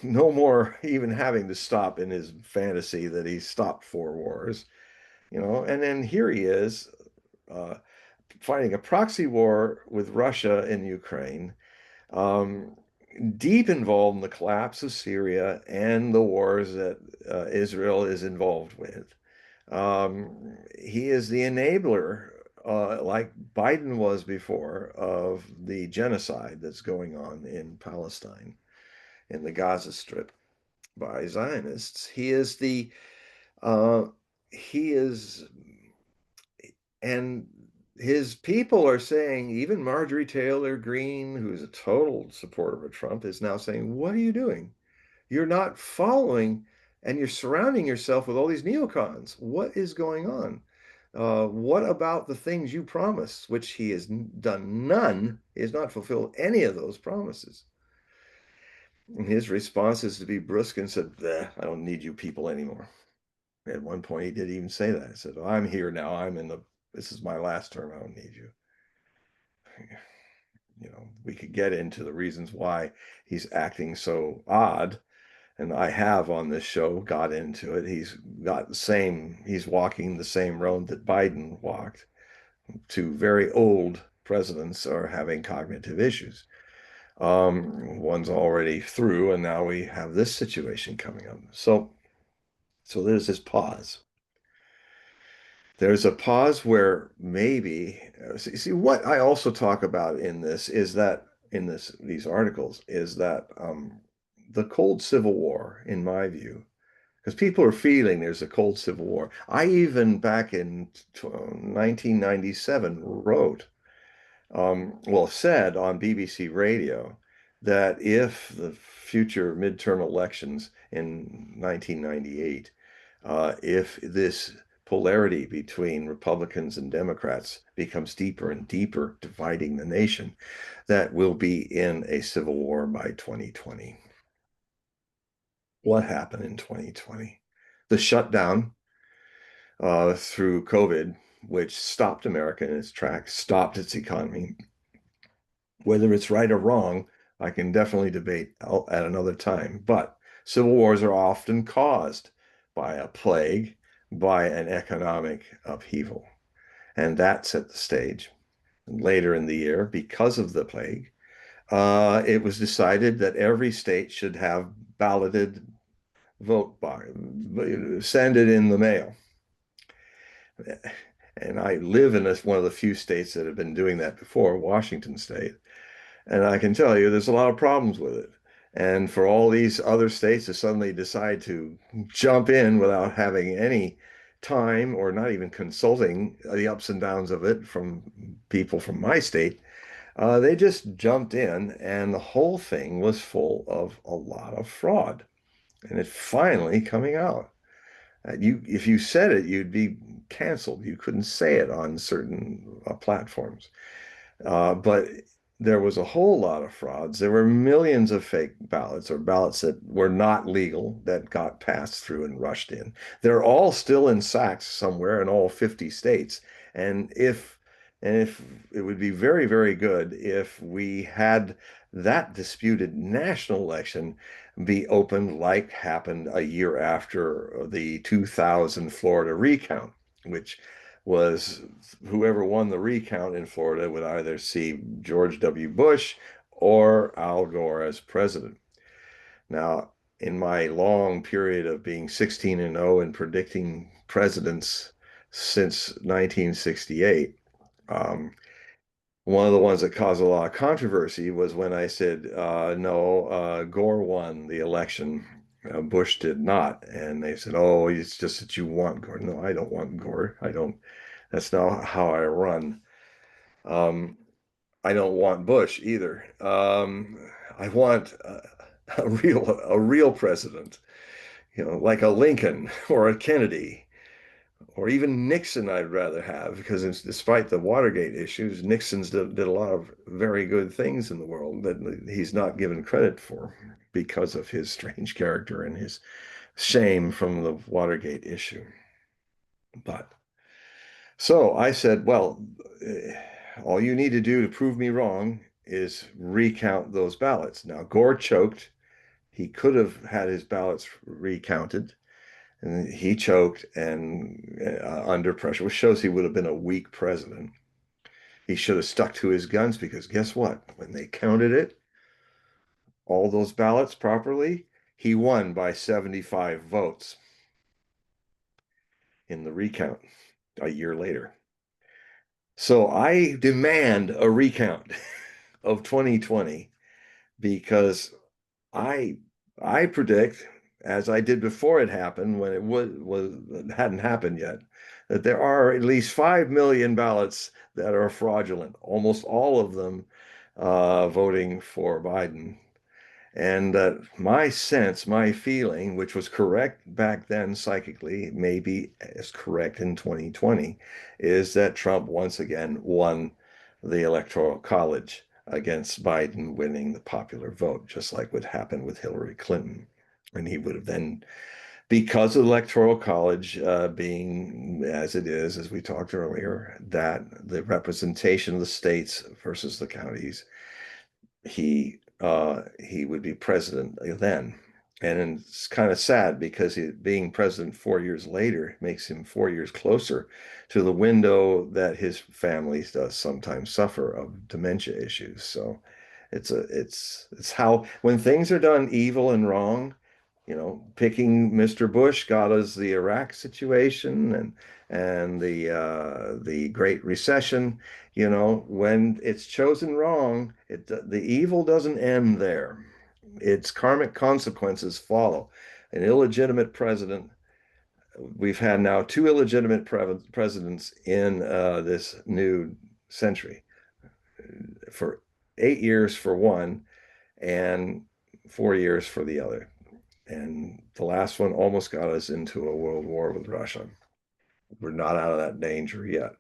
no more even having to stop in his fantasy that he stopped 4 wars, and then here he is, uh, fighting a proxy war with Russia in Ukraine, um, deep involved in the collapse of Syria and the wars that Israel is involved with. He is the enabler, like Biden was before, of the genocide that's going on in Palestine, in the Gaza Strip, by Zionists. Uh, he is, and his people are saying, even Marjorie Taylor Greene, who's a total supporter of Trump, is now saying, what are you doing? You're not following, and you're surrounding yourself with all these neocons. What is going on? What about the things you promised, which he has done none? He has not fulfilled any of those promises. And his response is to be brusque and said, I don't need you people anymore. At one point, he did even say that. He said, I'm here now. This is my last term. I don't need you. We could get into the reasons why he's acting so odd. And I have on this show got into it. He's walking the same road that Biden walked. Two very old presidents are having cognitive issues. One's already through, and now we have this situation coming up. So there's this pause. There's a pause where maybe, see what I also talk about in this is that these articles is that the cold civil war, in my view, because people are feeling there's a cold civil war. I even back in 1997 wrote, said on BBC Radio that if the future midterm elections in 1998, if this polarity between Republicans and Democrats becomes deeper and deeper, dividing the nation, that we'll be in a civil war by 2020. What happened in 2020? The shutdown through COVID, which stopped America in its tracks, stopped its economy. Whether it's right or wrong, I can definitely debate at another time. But civil wars are often caused by a plague, by an economic upheaval. And that set the stage. Later in the year, because of the plague, it was decided that every state should have balloted vote by, send it in the mail. And I live in one of the few states that have been doing that before, Washington State. And I can tell you there's a lot of problems with it. And for all these other states to suddenly decide to jump in without having any time or not even consulting the ups and downs of it from people from my state, they just jumped in, and the whole thing was full of a lot of fraud. And it's finally coming out. If you said it, you'd be canceled. You couldn't say it on certain platforms. But there was a whole lot of frauds. There were millions of fake ballots or ballots that were not legal that got passed through and rushed in. They're all still in sacks somewhere in all 50 states. And if it would be very, very good if we had that disputed national election be opened like happened a year after the 2000 Florida recount, which was whoever won the recount in Florida would either see George W. Bush or Al Gore as president. Now, in my long period of being 16-0 and predicting presidents since 1968, one of the ones that caused a lot of controversy was when I said, no, Gore won the election. Bush did not. And they said, oh, it's just that you want Gore. No, I don't want Gore. I don't. That's not how I run. Um, I don't want Bush either. I want a real president, like a Lincoln or a Kennedy or even Nixon. I'd rather have, because despite the Watergate issues, Nixon's did a lot of very good things in the world that he's not given credit for because of his strange character and his shame from the Watergate issue. But so I said, well, all you need to do to prove me wrong is recount those ballots. Now, Gore choked. He could have had his ballots recounted, and he choked and under pressure, which shows he would have been a weak president. He should have stuck to his guns, because guess what? When they counted it, all those ballots properly, he won by 75 votes in the recount a year later. So I demand a recount of 2020, because I I predict, as I did before it happened, when it hadn't happened yet, that there are at least 5 million ballots that are fraudulent, almost all of them voting for Biden. And that my sense, my feeling, which was correct back then psychically, maybe is correct in 2020, is that Trump once again won the Electoral College against Biden winning the popular vote, just like what happened with Hillary Clinton. And he would have then, because of the Electoral College being as it is, as we talked earlier, that the representation of the states versus the counties, he would be president then. And it's kind of sad, because being president 4 years later makes him 4 years closer to the window that his family does sometimes suffer of dementia issues. So it's how, when things are done evil and wrong, picking Mr. Bush got us the Iraq situation and the Great Recession. When it's chosen wrong, the evil doesn't end there. Its karmic consequences follow. An illegitimate president. We've had now two illegitimate presidents in this new century, for 8 years for one and 4 years for the other. And the last one almost got us into a world war with Russia. We're not out of that danger yet.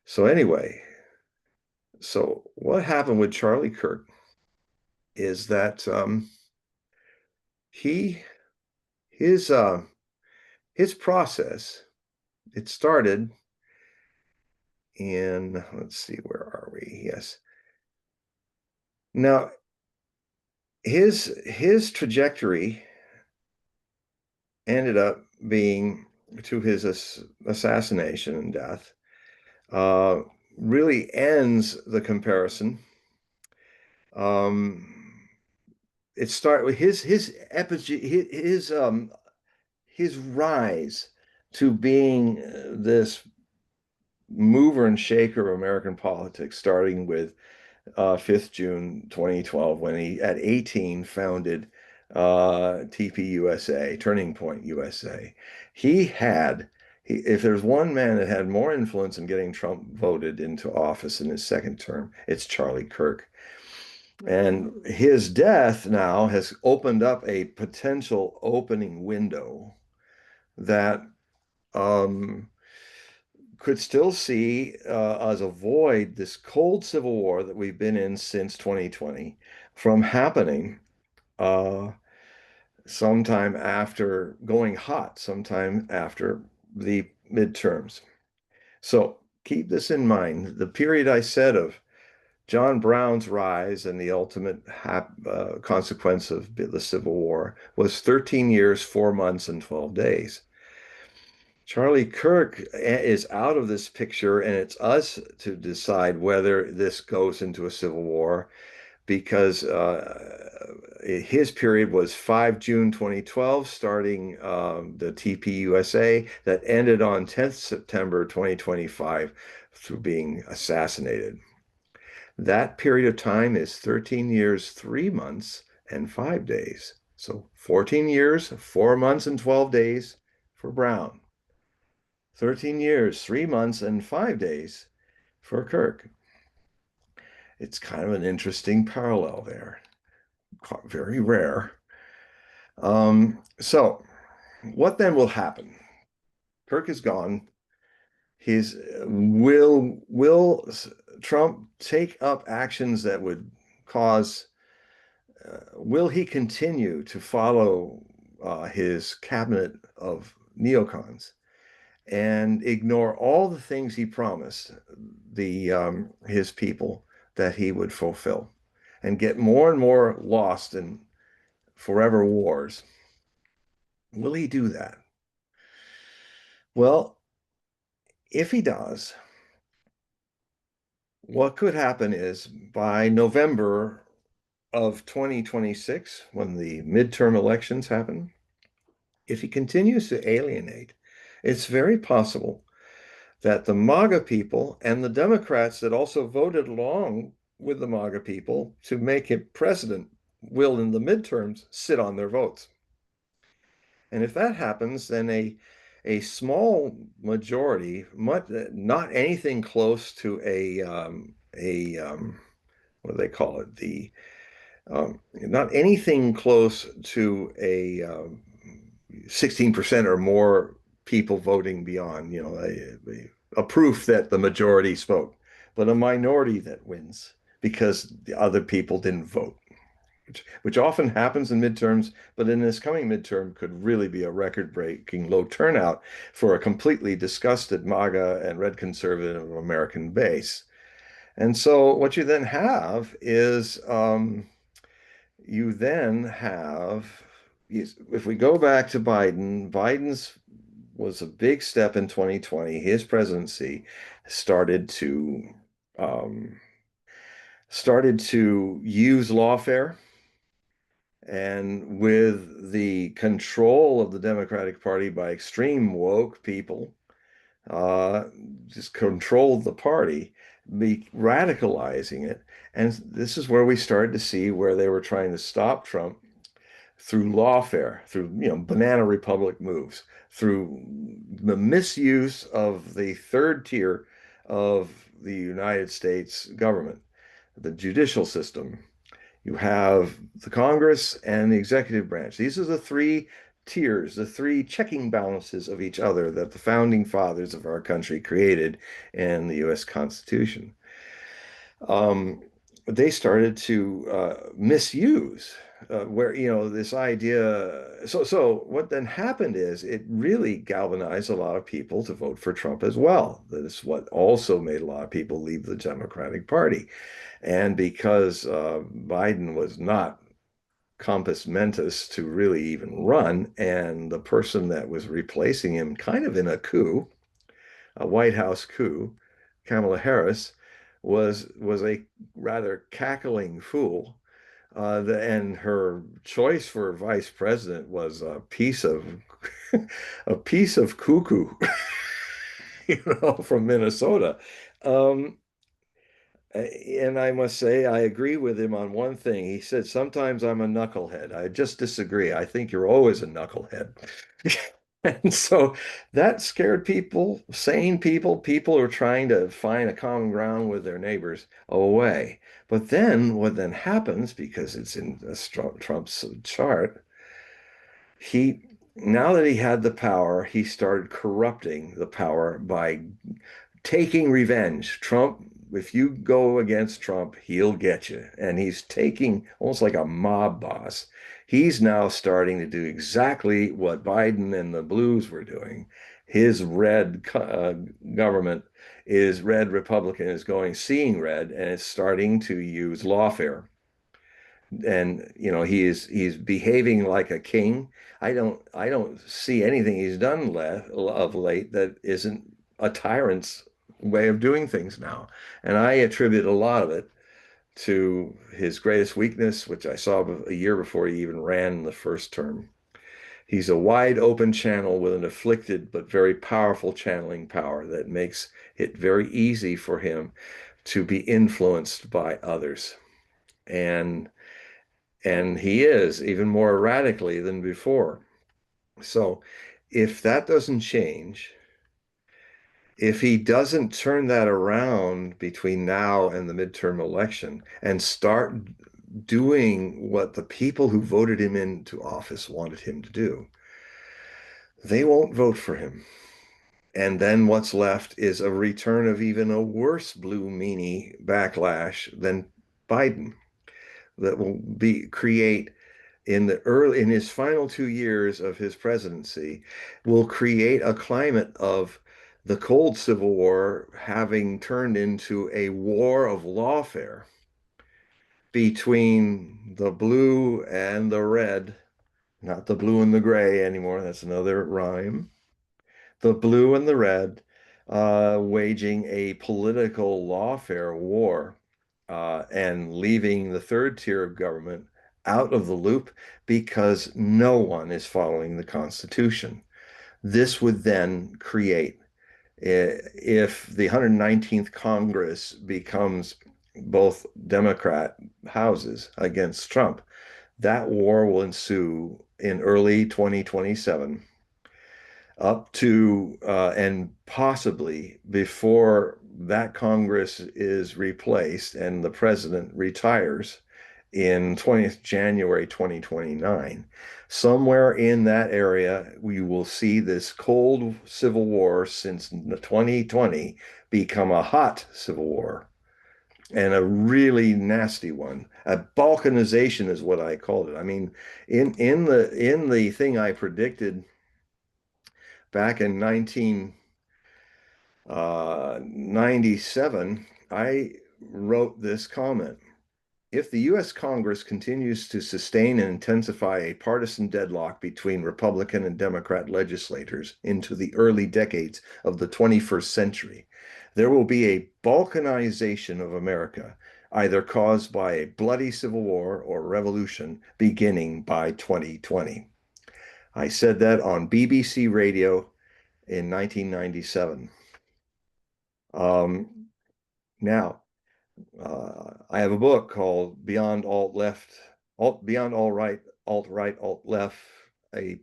So anyway, so what happened with Charlie Kirk is that he his his process, it started in, let's see, where are we? Yes. Now his trajectory ended up being to his assassination and death. Uh, really ends the comparison. It started with his his rise to being this mover and shaker of American politics, starting with 5th June 2012, when he, at 18, founded TPUSA, Turning Point USA. If there's one man that had more influence in getting Trump voted into office in his second term, it's Charlie Kirk. And his death now has opened up a potential opening window that um, could still see us avoid this cold civil war that we've been in since 2020 from happening uh, sometime after going hot, sometime after the midterms. So keep this in mind. The period I said of John Brown's rise and the ultimate consequence of the Civil War was 13 years, 4 months, and 12 days. Charlie Kirk is out of this picture, and it's us to decide whether this goes into a civil war, because his period was 5 June 2012, starting the TPUSA, that ended on 10th September 2025 through being assassinated. That period of time is 13 years, 3 months, and 5 days. So 14 years, 4 months, and 12 days for Brown. 13 years, 3 months, and 5 days for Kirk. It's kind of an interesting parallel there. Very rare. So what then will happen? Kirk is gone. Will Trump take up actions that would cause, will he continue to follow his cabinet of neocons and ignore all the things he promised his people that he would fulfill, and get more and more lost in forever wars? Will he do that? Well, if he does, what could happen is by November of 2026, when the midterm elections happen, if he continues to alienate, it's very possible that the MAGA people and the Democrats that also voted along with the MAGA people to make him president will, in the midterms, sit on their votes. And if that happens, then a small majority, not anything close to what do they call it? Not anything close to a 16% or more people voting beyond, a proof that the majority spoke, but a minority that wins because the other people didn't vote, which often happens in midterms, but in this coming midterm could really be a record-breaking low turnout for a completely disgusted MAGA and red conservative American base. And so what you then have is you then have, if we go back to Biden's was a big step in 2020. His presidency started to use lawfare, and with the control of the Democratic Party by extreme woke people, just controlled the party, be radicalizing it. And this is where we started to see where they were trying to stop Trump through lawfare, through banana republic moves, through the misuse of the third tier of the United States government, the judicial system. You have the Congress and the executive branch. These are the three tiers, the three checking balances of each other that the founding fathers of our country created in the U.S. Constitution. They started to misuse where, this idea. So what then happened is it really galvanized a lot of people to vote for Trump as well. That is what also made a lot of people leave the Democratic Party. And because Biden was not compos mentis to really even run, and the person that was replacing him kind of in a coup, a White House coup, Kamala Harris, was a rather cackling fool. And her choice for vice president was a piece of a piece of cuckoo. from Minnesota. Um, and I must say, I agree with him on one thing. He said, sometimes I'm a knucklehead. I just disagree. I think you're always a knucklehead. And so that scared people, sane people, people who are trying to find a common ground with their neighbors away. But then what then happens, because it's in Trump's chart, he now that he had the power, he started corrupting the power by taking revenge. Trump, if you go against Trump, he'll get you. And he's taking almost like a mob boss. He's now starting to do exactly what Biden and the Blues were doing. His red government is red Republican is going seeing red and it's starting to use lawfare. And he's behaving like a king. I don't see anything he's done of late that isn't a tyrant's way of doing things now. And I attribute a lot of it to his greatest weakness, which I saw a year before he even ran in the first term. He's a wide open channel with an afflicted but very powerful channeling power that makes it very easy for him to be influenced by others. And he is even more radically than before. So if that doesn't change, if he doesn't turn that around between now and the midterm election and start doing what the people who voted him into office wanted him to do, they won't vote for him. And then what's left is a return of even a worse blue meanie backlash than Biden that will create in his final 2 years of his presidency will create a climate of the cold Civil War having turned into a war of lawfare between the blue and the red, not the blue and the gray anymore. That's another rhyme. The blue and the red waging a political lawfare war and leaving the third tier of government out of the loop because no one is following the Constitution. This would then create, if the 119th Congress becomes both Democrat houses against Trump, that war will ensue in early 2027 up to and possibly before that Congress is replaced and the president retires in 20th January 2029. Somewhere in that area, we will see this cold civil war since 2020 become a hot civil war and a really nasty one. A balkanization is what I called it. I mean, in the thing I predicted back in 1997, I wrote this comment. If the US Congress continues to sustain and intensify a partisan deadlock between Republican and Democrat legislators into the early decades of the 21st century, there will be a balkanization of America, either caused by a bloody civil war or revolution beginning by 2020. I said that on BBC Radio in 1997. Um, Now, I have a book called Beyond Alt Left, Beyond Alt Right, Alt Right, Alt Left, a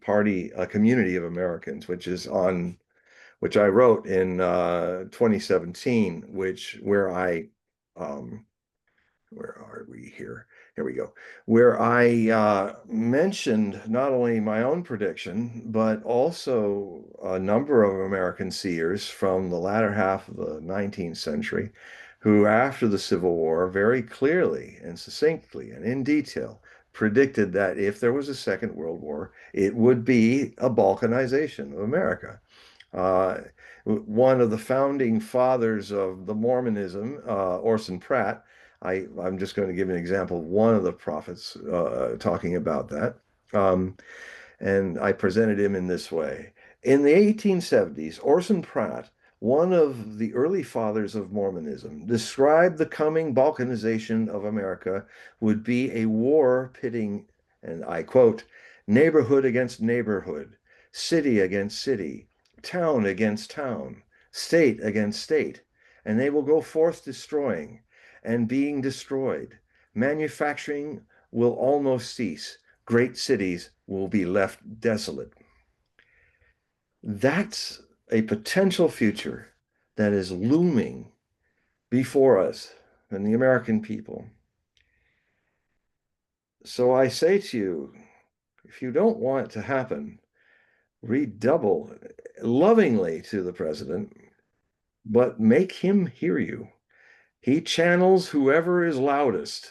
community of Americans, which I wrote in 2017, um, where are we here? Here we go. Where I mentioned not only my own prediction, but also a number of American seers from the latter half of the 19th century who, after the Civil War, very clearly and succinctly and in detail predicted that if there was a Second World War, it would be a balkanization of America. Uh, One of the founding fathers of the Mormonism, Orson Pratt, I'm just going to give an example of one of the prophets talking about that. Um, and I presented him in this way. In the 1870s, Orson Pratt, one of the early fathers of Mormonism, described the coming balkanization of America would be a war pitting, and I quote, neighborhood against neighborhood, city against city, town against town, state against state, and they will go forth destroying and being destroyed. Manufacturing will almost cease. Great cities will be left desolate. That's a potential future that is looming before us and the American people. So I say to you, if you don't want it to happen, redouble lovingly to the president, but make him hear you. He channels whoever is loudest.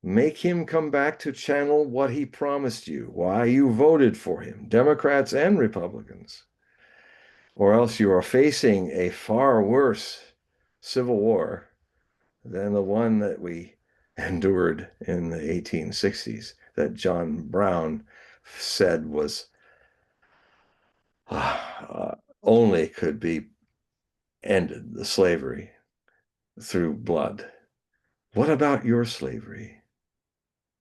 Make him come back to channel what he promised you, why you voted for him, Democrats and Republicans. Or else you are facing a far worse civil war than the one that we endured in the 1860s, that John Brown said was only could be ended, the slavery, through blood. What about your slavery?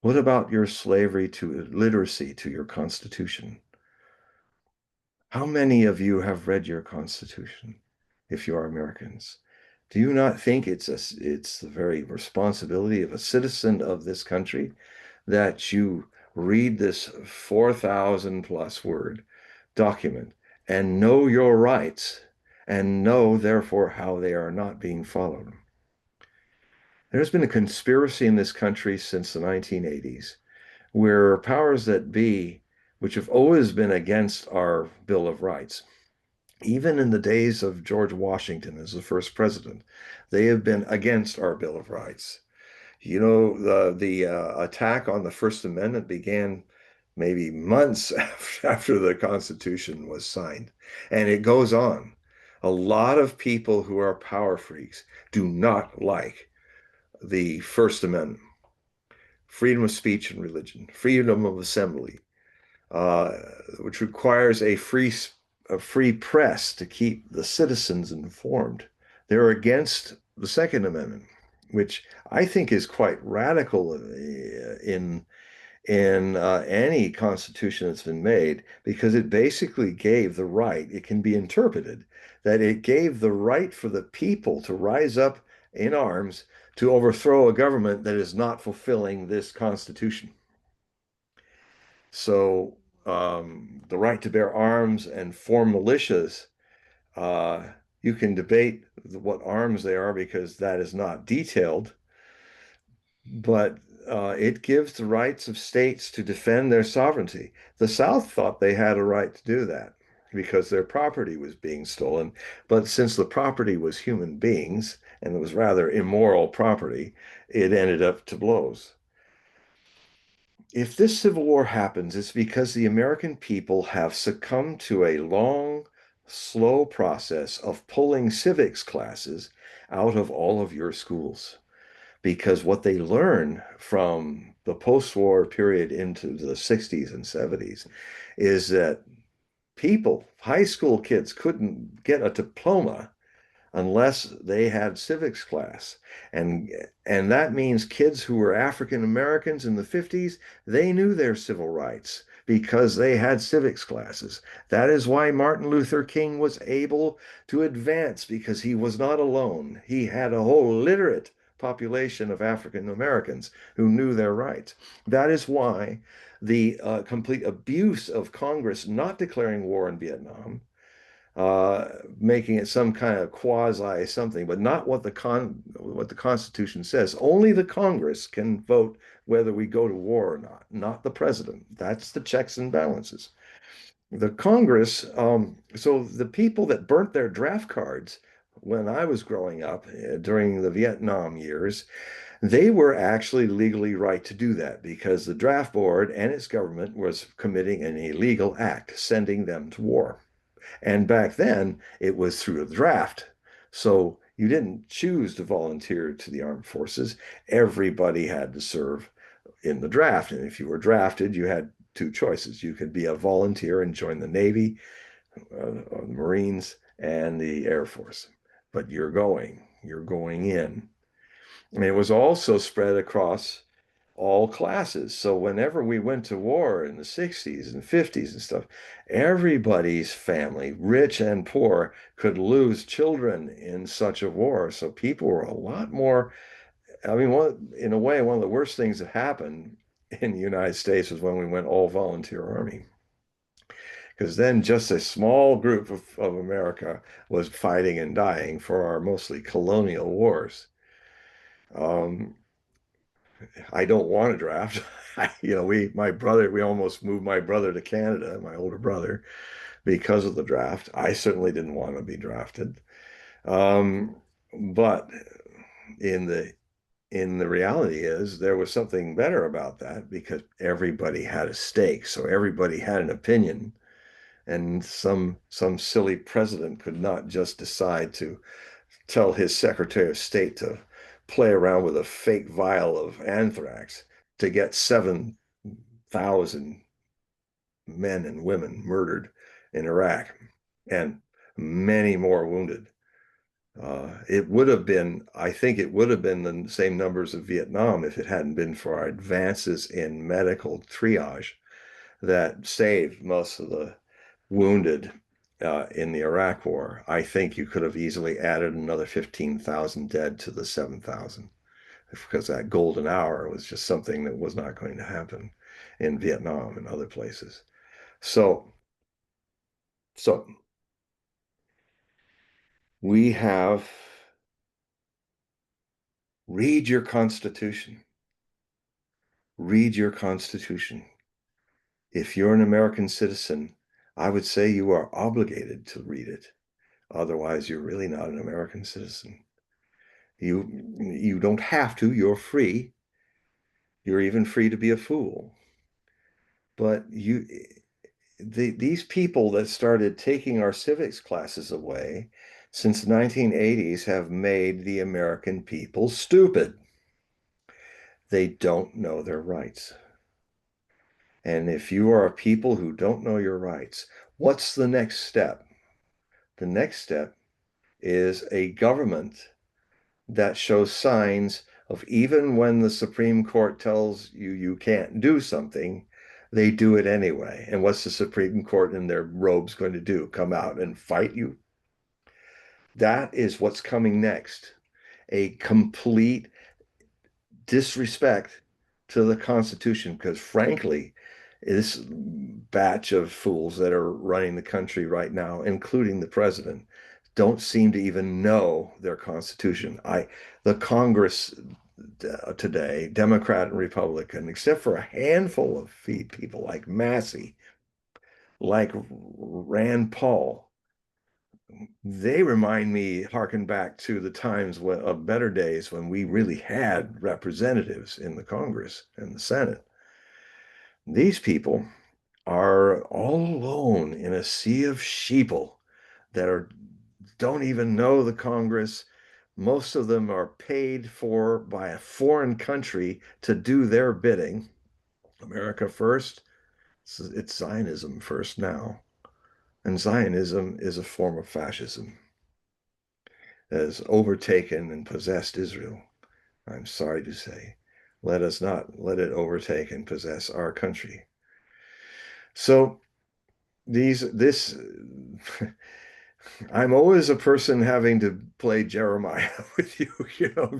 What about your slavery to literacy, to your Constitution? How many of you have read your Constitution, if you are Americans? Do you not think it's the very responsibility of a citizen of this country that you read this 4,000 plus word document and know your rights and know, therefore, how they are not being followed? There's been a conspiracy in this country since the 1980s where powers that be, which have always been against our Bill of Rights, even in the days of George Washington as the first president, they have been against our Bill of Rights. You know, the attack on the First Amendment began maybe months after the Constitution was signed, and it goes on. A lot of people who are power freaks do not like the First Amendment, freedom of speech and religion, freedom of assembly, uh, which requires a free press to keep the citizens informed. They're against the Second Amendment, which I think is quite radical in any constitution that's been made, because it basically gave the right, it can be interpreted that it gave the right for the people to rise up in arms to overthrow a government that is not fulfilling this constitution. So the right to bear arms and form militias, uh, you can debate what arms they are because that is not detailed, but it gives the rights of states to defend their sovereignty. The South thought they had a right to do that because their property was being stolen. But since the property was human beings and it was rather immoral property, it ended up to blows. If this civil war happens, it's because the American people have succumbed to a long, slow process of pulling civics classes out of all of your schools. Because what they learn from the post-war period into the 60s and 70s is that people, high school kids, couldn't get a diploma unless they had civics class. And and that means kids who were African Americans in the 50s, they knew their civil rights because they had civics classes. That is why Martin Luther King was able to advance, because he was not alone. He had a whole literate population of African Americans who knew their rights. That is why the complete abuse of Congress not declaring war in Vietnam, making it some kind of quasi something, but not what the Constitution says. Only the Congress can vote whether we go to war or not the president. That's the checks and balances. The Congress, so the people that burnt their draft cards when I was growing up during the Vietnam years, they were actually legally right to do that because the draft board and its government was committing an illegal act, sending them to war. And back then, it was through a draft. So you didn't choose to volunteer to the armed forces. Everybody had to serve in the draft. And if you were drafted, you had two choices. You could be a volunteer and join the Navy, the Marines, and the Air Force. But you're going in. And it was also spread across all classes. So whenever we went to war in the 60s and 50s and stuff, everybody's family, rich and poor, could lose children in such a war. So people were a lot more, I mean, in a way, one of the worst things that happened in the United States was when we went all volunteer army. Because then just a small group of America was fighting and dying for our mostly colonial wars. Um, I don't want to draft. We almost moved my brother to Canada, my older brother, because of the draft. I certainly didn't want to be drafted. Um, but in the reality is there was something better about that because everybody had a stake. So everybody had an opinion. And some silly president could not just decide to tell his Secretary of State to play around with a fake vial of anthrax to get 7,000 men and women murdered in Iraq and many more wounded. I think it would have been the same numbers of Vietnam if it hadn't been for our advances in medical triage that saved most of the wounded in the Iraq War. I think you could have easily added another 15,000 dead to the 7,000 because that golden hour was just something that was not going to happen in Vietnam and other places. So, so we have read your Constitution. Read your Constitution. If you're an American citizen, I would say you are obligated to read it. Otherwise, you're really not an American citizen. You don't have to, you're free. You're even free to be a fool. But these people that started taking our civics classes away since the 1980s have made the American people stupid. They don't know their rights. And if you are a people who don't know your rights, what's the next step? The next step is a government that shows signs of even when the Supreme Court tells you you can't do something, they do it anyway. And what's the Supreme Court in their robes going to do? Come out and fight you? That is what's coming next. A complete disrespect to the Constitution, because frankly, this batch of fools that are running the country right now, including the president, don't seem to even know their Constitution. The Congress today, Democrat and Republican, except for a handful of people like Massey, like Rand Paul, they remind me, harken back to the times of better days when we really had representatives in the Congress and the Senate. These people are all alone in a sea of sheeple that don't even know the Congress. Most of them are paid for by a foreign country to do their bidding. America first, it's Zionism first now. And Zionism is a form of fascism that has overtaken and possessed Israel. I'm sorry to say. Let us not let it overtake and possess our country. So this I'm always a person having to play Jeremiah with you,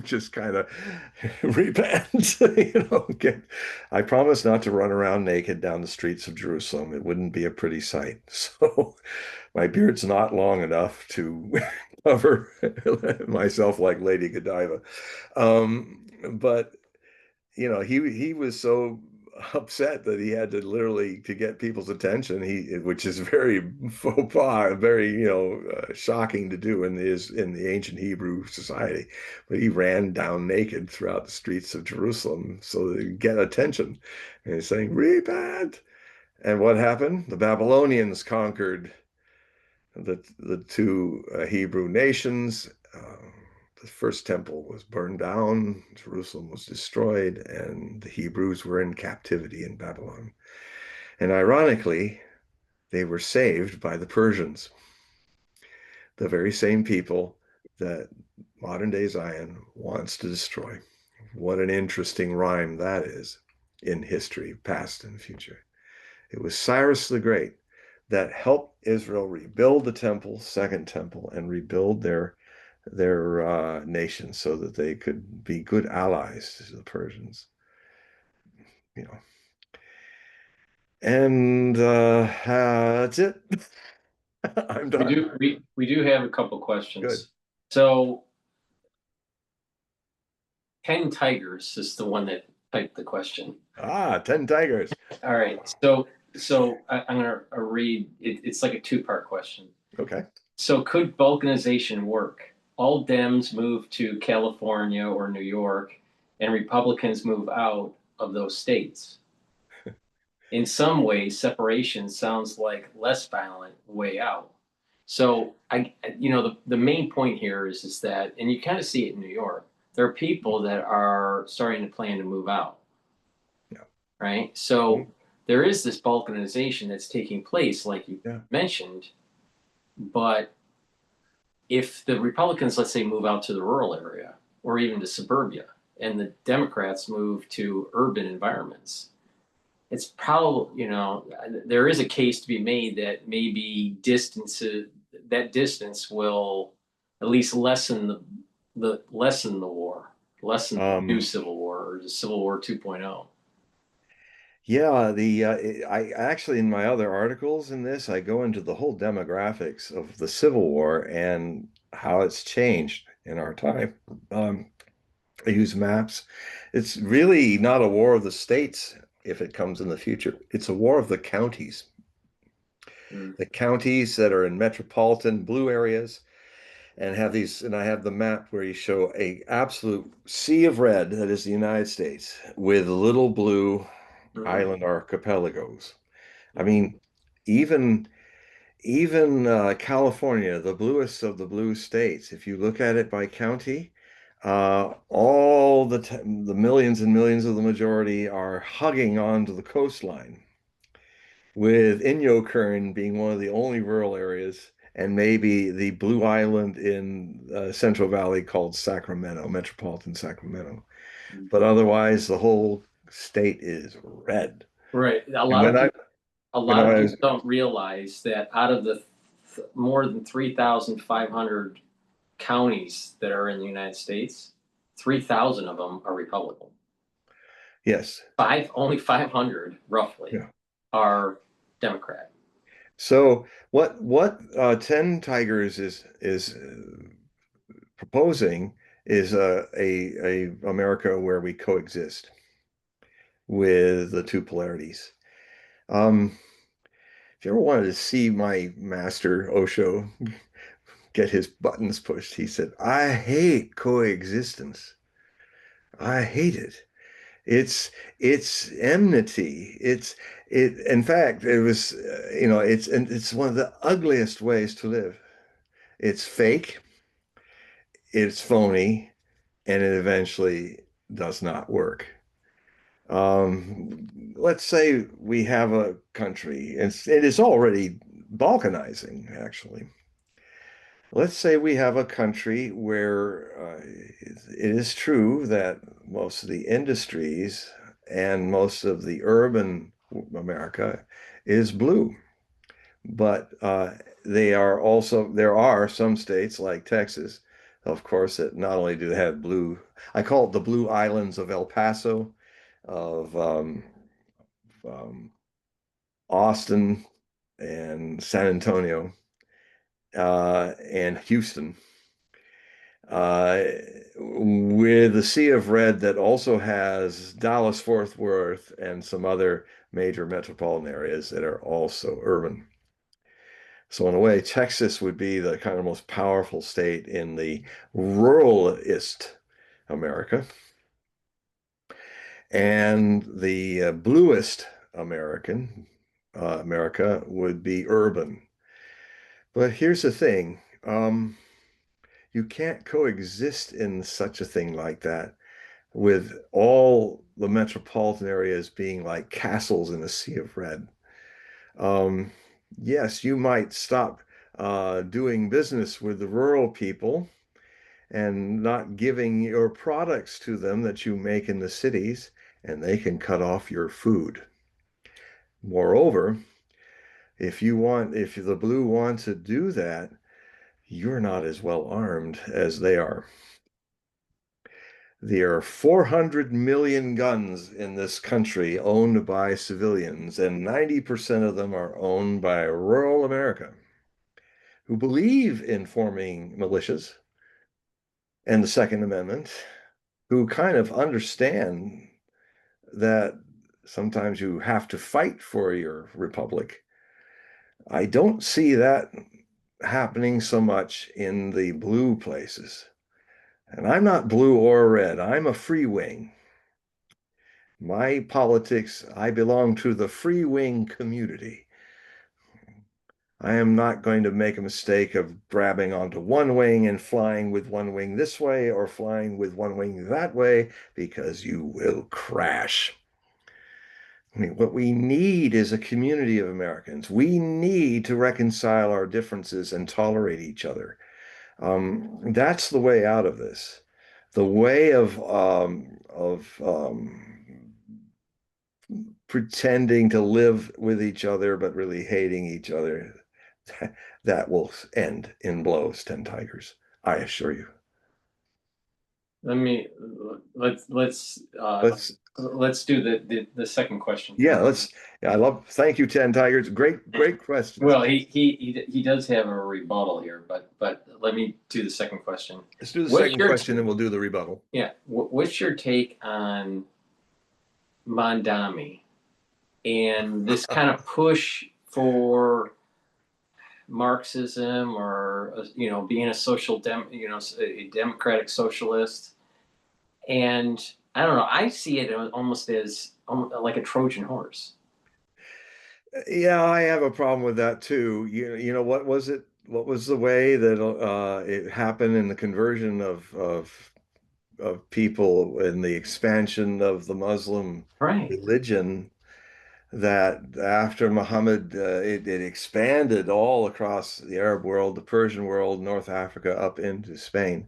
just kind of repent, I promise not to run around naked down the streets of Jerusalem. It wouldn't be a pretty sight. So my beard's not long enough to cover myself like Lady Godiva. But he was so upset that he had to literally to get people's attention. Which is very faux pas, very shocking to do in the ancient Hebrew society. But he ran down naked throughout the streets of Jerusalem so that he'd get attention. And he's saying, "Repent." And what happened? The Babylonians conquered the two Hebrew nations. The first temple was burned down, Jerusalem was destroyed, and the Hebrews were in captivity in Babylon. And ironically, they were saved by the Persians, the very same people that modern day Zion wants to destroy. What an interesting rhyme that is in history, past and future. It was Cyrus the Great that helped Israel rebuild the temple, second temple, and rebuild their nation so that they could be good allies to the Persians. You know, and that's it. I'm We done. do we do have a couple Good. questions. So 10 tigers is the one that typed the question. 10 tigers. All right. I'm gonna read it, it's like a two-part question. Okay. So could balkanization work? All Dems move to California or New York, and Republicans move out of those states. In some ways, separation sounds like less violent way out. So the main point here is that, and you kind of see it in New York, there are people that are starting to plan to move out, Yeah. right? So there is this balkanization that's taking place, like you Yeah. mentioned, but if the Republicans, let's say, move out to the rural area or even to suburbia, and the Democrats move to urban environments, it's probably, there is a case to be made that maybe that distance will at least lessen the war, lessen the new Civil War or the Civil War 2.0. Yeah, I actually in my other articles in this, I go into the whole demographics of the Civil War and how it's changed in our time. I use maps. It's really not a war of the states if it comes in the future. It's a war of the counties. Mm. The counties that are in metropolitan blue areas and have these, and I have the map where you show a absolute sea of red that is the United States with little blue Mm. island archipelagos. I Mm. mean, even California, the bluest of the blue states, if you look at it by county, all the millions and millions of the majority are hugging onto the coastline, with Inyokern being one of the only rural areas, and maybe the blue island in Central Valley called Sacramento, metropolitan Sacramento. Mm. But otherwise, the whole state is red. Right. And A when lot of I people was don't realize that out of the more than 3,500 counties that are in the United States, 3,000 of them are Republican. yes, Only 500 roughly yeah. are Democrat. So what 10 Tigers is proposing is a America where we coexist with the two polarities. Um, if you ever wanted to see my master Osho get his buttons pushed, he said, "I hate coexistence. I hate it. It's enmity. In fact, it was it's one of the ugliest ways to live. It's fake, it's phony, and it eventually does not work. Let's say we have a country, it is already balkanizing, actually. Let's say we have a country where it is true that most of the industries and most of the urban America is blue, but there are some states like Texas, of course, that not only do they have blue, I call it the blue islands of El Paso, of um, Austin and San Antonio, and Houston, uh, with a sea of red that also has Dallas, Fort Worth, and some other major metropolitan areas that are also urban. So in a way, Texas would be the kind of most powerful state in the ruralist America, and the bluest America would be urban. But here's the thing. You can't coexist in such a thing like that with all the metropolitan areas being like castles in a sea of red. Um, yes, you might stop doing business with the rural people and not giving your products to them that you make in the cities, and they can cut off your food. Moreover, if the blue want to do that, you're not as well armed as they are. There are 400 million guns in this country owned by civilians, and 90% of them are owned by rural America who believe in forming militias and the Second Amendment, who kind of understand that sometimes you have to fight for your republic. I don't see that happening so much in the blue places. And I'm not blue or red. I'm a free wing. My politics, I belong to the free wing community. I am not going to make a mistake of grabbing onto one wing and flying with one wing this way or flying with one wing that way, because you will crash. I mean, what we need is a community of Americans. We need to reconcile our differences and tolerate each other. That's the way out of this. The way of pretending to live with each other but really hating each other, that will end in blows, 10 tigers. I assure you. Let me let's Let's let's do the second question yeah, here. let's yeah, I love thank you, 10 tigers. Great questions. Well, he does have a rebuttal here, but let me do the second question. Let's do the What's second your question and we'll do the rebuttal. yeah? What's your take on Mamdani and this kind of push for Marxism, or being a a democratic socialist? And I don't know. I see it almost as like a Trojan horse. Yeah, I have a problem with that too. You know, what was it? What was the way that it happened in the conversion of people and the expansion of the Muslim Right. religion, that after Muhammad, it expanded all across the Arab world, the Persian world, North Africa, up into Spain.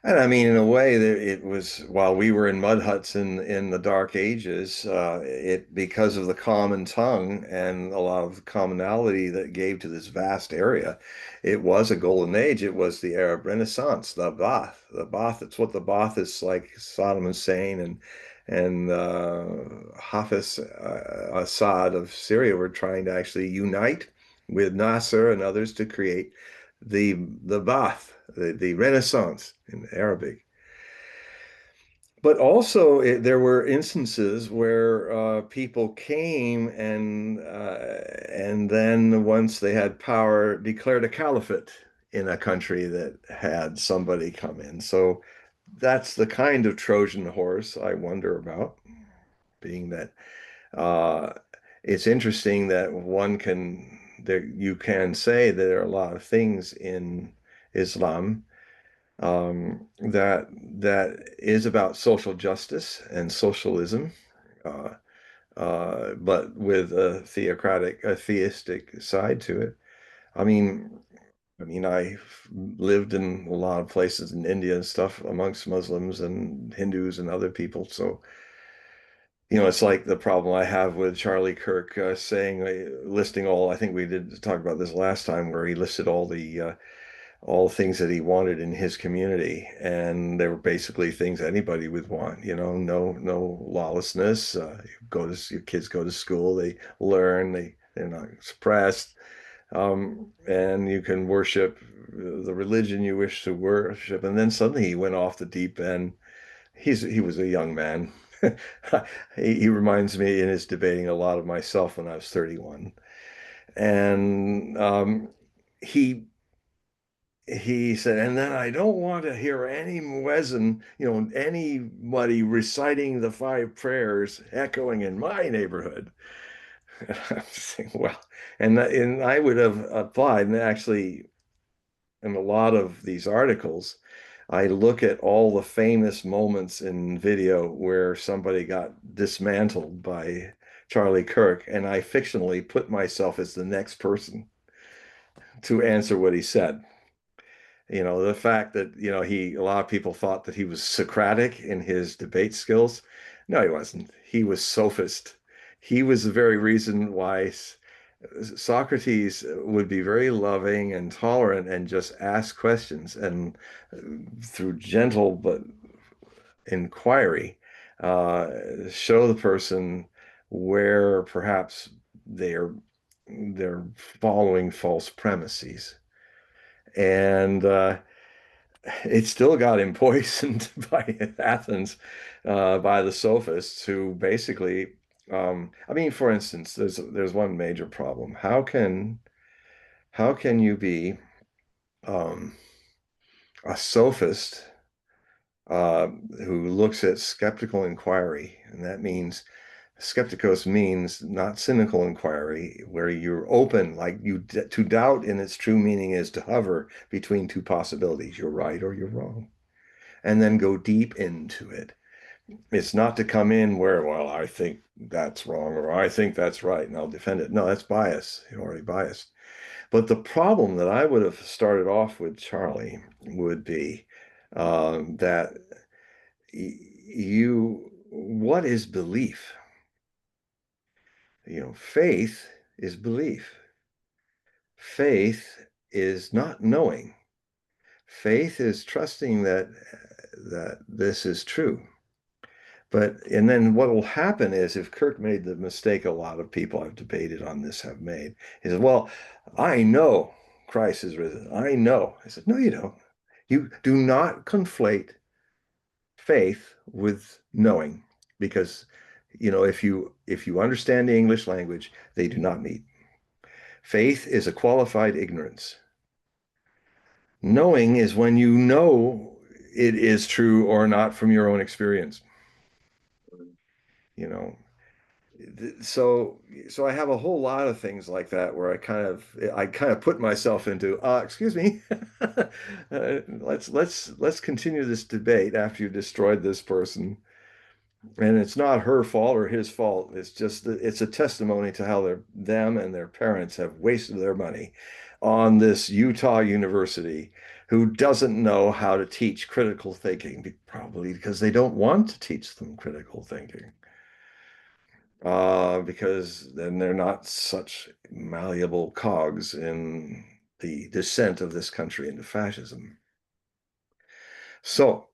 And I mean, in a way, that it was while we were in mud huts in the Dark Ages, it because of the common tongue and a lot of commonality that gave to this vast area, it was a golden age. It was the Arab Renaissance, the Ba'ath, the Ba'ath. It's what the Ba'ath is like. Saddam Hussein and Hafiz Assad of Syria were trying to actually unite with Nasser and others to create the Ba'ath, the Renaissance in Arabic. But also, there were instances where people came and then once they had power, declared a caliphate in a country that had somebody come in. So that's the kind of Trojan horse I wonder about, being that uh, it's interesting that you can say that there are a lot of things in Islam that is about social justice and socialism, uh, but with a theistic side to it. I mean, I've lived in a lot of places in India and stuff amongst Muslims and Hindus and other people. So, it's like the problem I have with Charlie Kirk listing all, I think we did talk about this last time, where he listed all things that he wanted in his community, and they were basically things anybody would want. No lawlessness. Your kids go to school, they learn, they're not suppressed, and you can worship the religion you wish to worship. And then suddenly he went off the deep end. He was a young man. He reminds me in his debating a lot of myself when I was 31, and he he said, and then I don't want to hear any muezzin, anybody reciting the five prayers echoing in my neighborhood. And I'm saying, well, and I would have applied, and actually, in a lot of these articles, I look at all the famous moments in video where somebody got dismantled by Charlie Kirk, and I fictionally put myself as the next person to answer what he said. The fact that, a lot of people thought that he was Socratic in his debate skills. No, he wasn't. He was sophist. He was the very reason why Socrates would be very loving and tolerant and just ask questions, and through gentle but inquiry, uh, show the person where perhaps they're they're following false premises. And it still got him poisoned by Athens, by the sophists who basically, I mean, for instance, there's one major problem. How can you be um, a sophist uh, who looks at skeptical inquiry? And that means skepticos means not cynical inquiry, where you're open, like to doubt in its true meaning is to hover between two possibilities. You're right or you're wrong, and then go deep into it. It's not to come in where, well, I think that's wrong or I think that's right and I'll defend it. No, that's bias. You're already biased. But the problem that I would have started off with, Charlie, would be that what is belief? Faith is belief. Faith is not knowing. Faith is trusting that this is true. And then what will happen is, if Kirk made the mistake a lot of people I've debated on this have made, he says, well, I know Christ is risen. I know. I said, no, you don't. You do not conflate faith with knowing, because if you understand the English language, they do not meet. Faith is a qualified ignorance. Knowing is when you know it is true or not from your own experience. You know, so I have a whole lot of things like that where I kind of put myself into, excuse me, let's continue this debate after you destroyed this person. And it's not her fault or his fault. It's just it's a testimony to how them and their parents have wasted their money on this Utah university, who doesn't know how to teach critical thinking, probably because they don't want to teach them critical thinking. Because then they're not such malleable cogs in the descent of this country into fascism. So,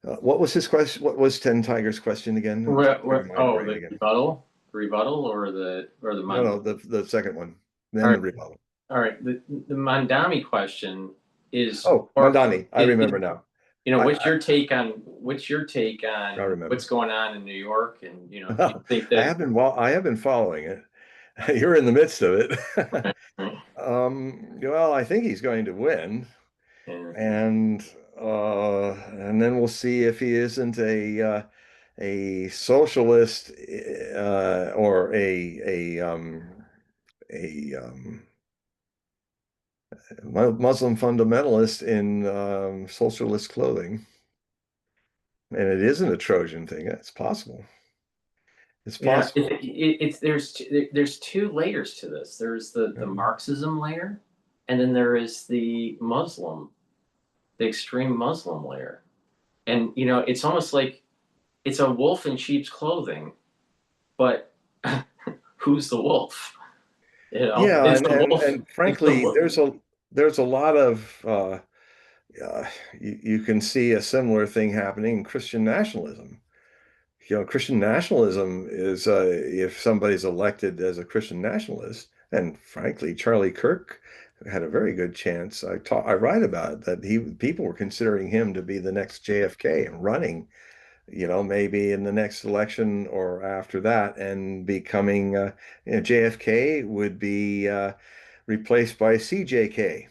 what was his question? What was Ten Tiger's question again? My Oh, brain again. the rebuttal, or the No, Mon. no, the second one, All then the right, rebuttal. all right. The Mandami question is, Oh, Mamdani, I remember now. I what's your take I on remember. what's going on in New York, and do you think that I have been following it. You're in the midst of it. right, right, Well, I think he's going to win, yeah, and and then we'll see if he isn't a socialist, or a Muslim fundamentalist in socialist clothing. And it isn't a Trojan thing. It's possible. It's yeah. possible. There's two layers to this. There's the Marxism layer, and then there is the extreme Muslim layer, and it's almost like it's a wolf in sheep's clothing, but who's the wolf? Yeah, Is and the and wolf? and Is the frankly, wolf? there's a lot of you can see a similar thing happening in Christian nationalism. Christian nationalism is, if somebody's elected as a Christian nationalist, and frankly, Charlie Kirk had a very good chance. I write about it, that people were considering him to be the next JFK and running, maybe in the next election or after that, and becoming, JFK would be replaced by CJK,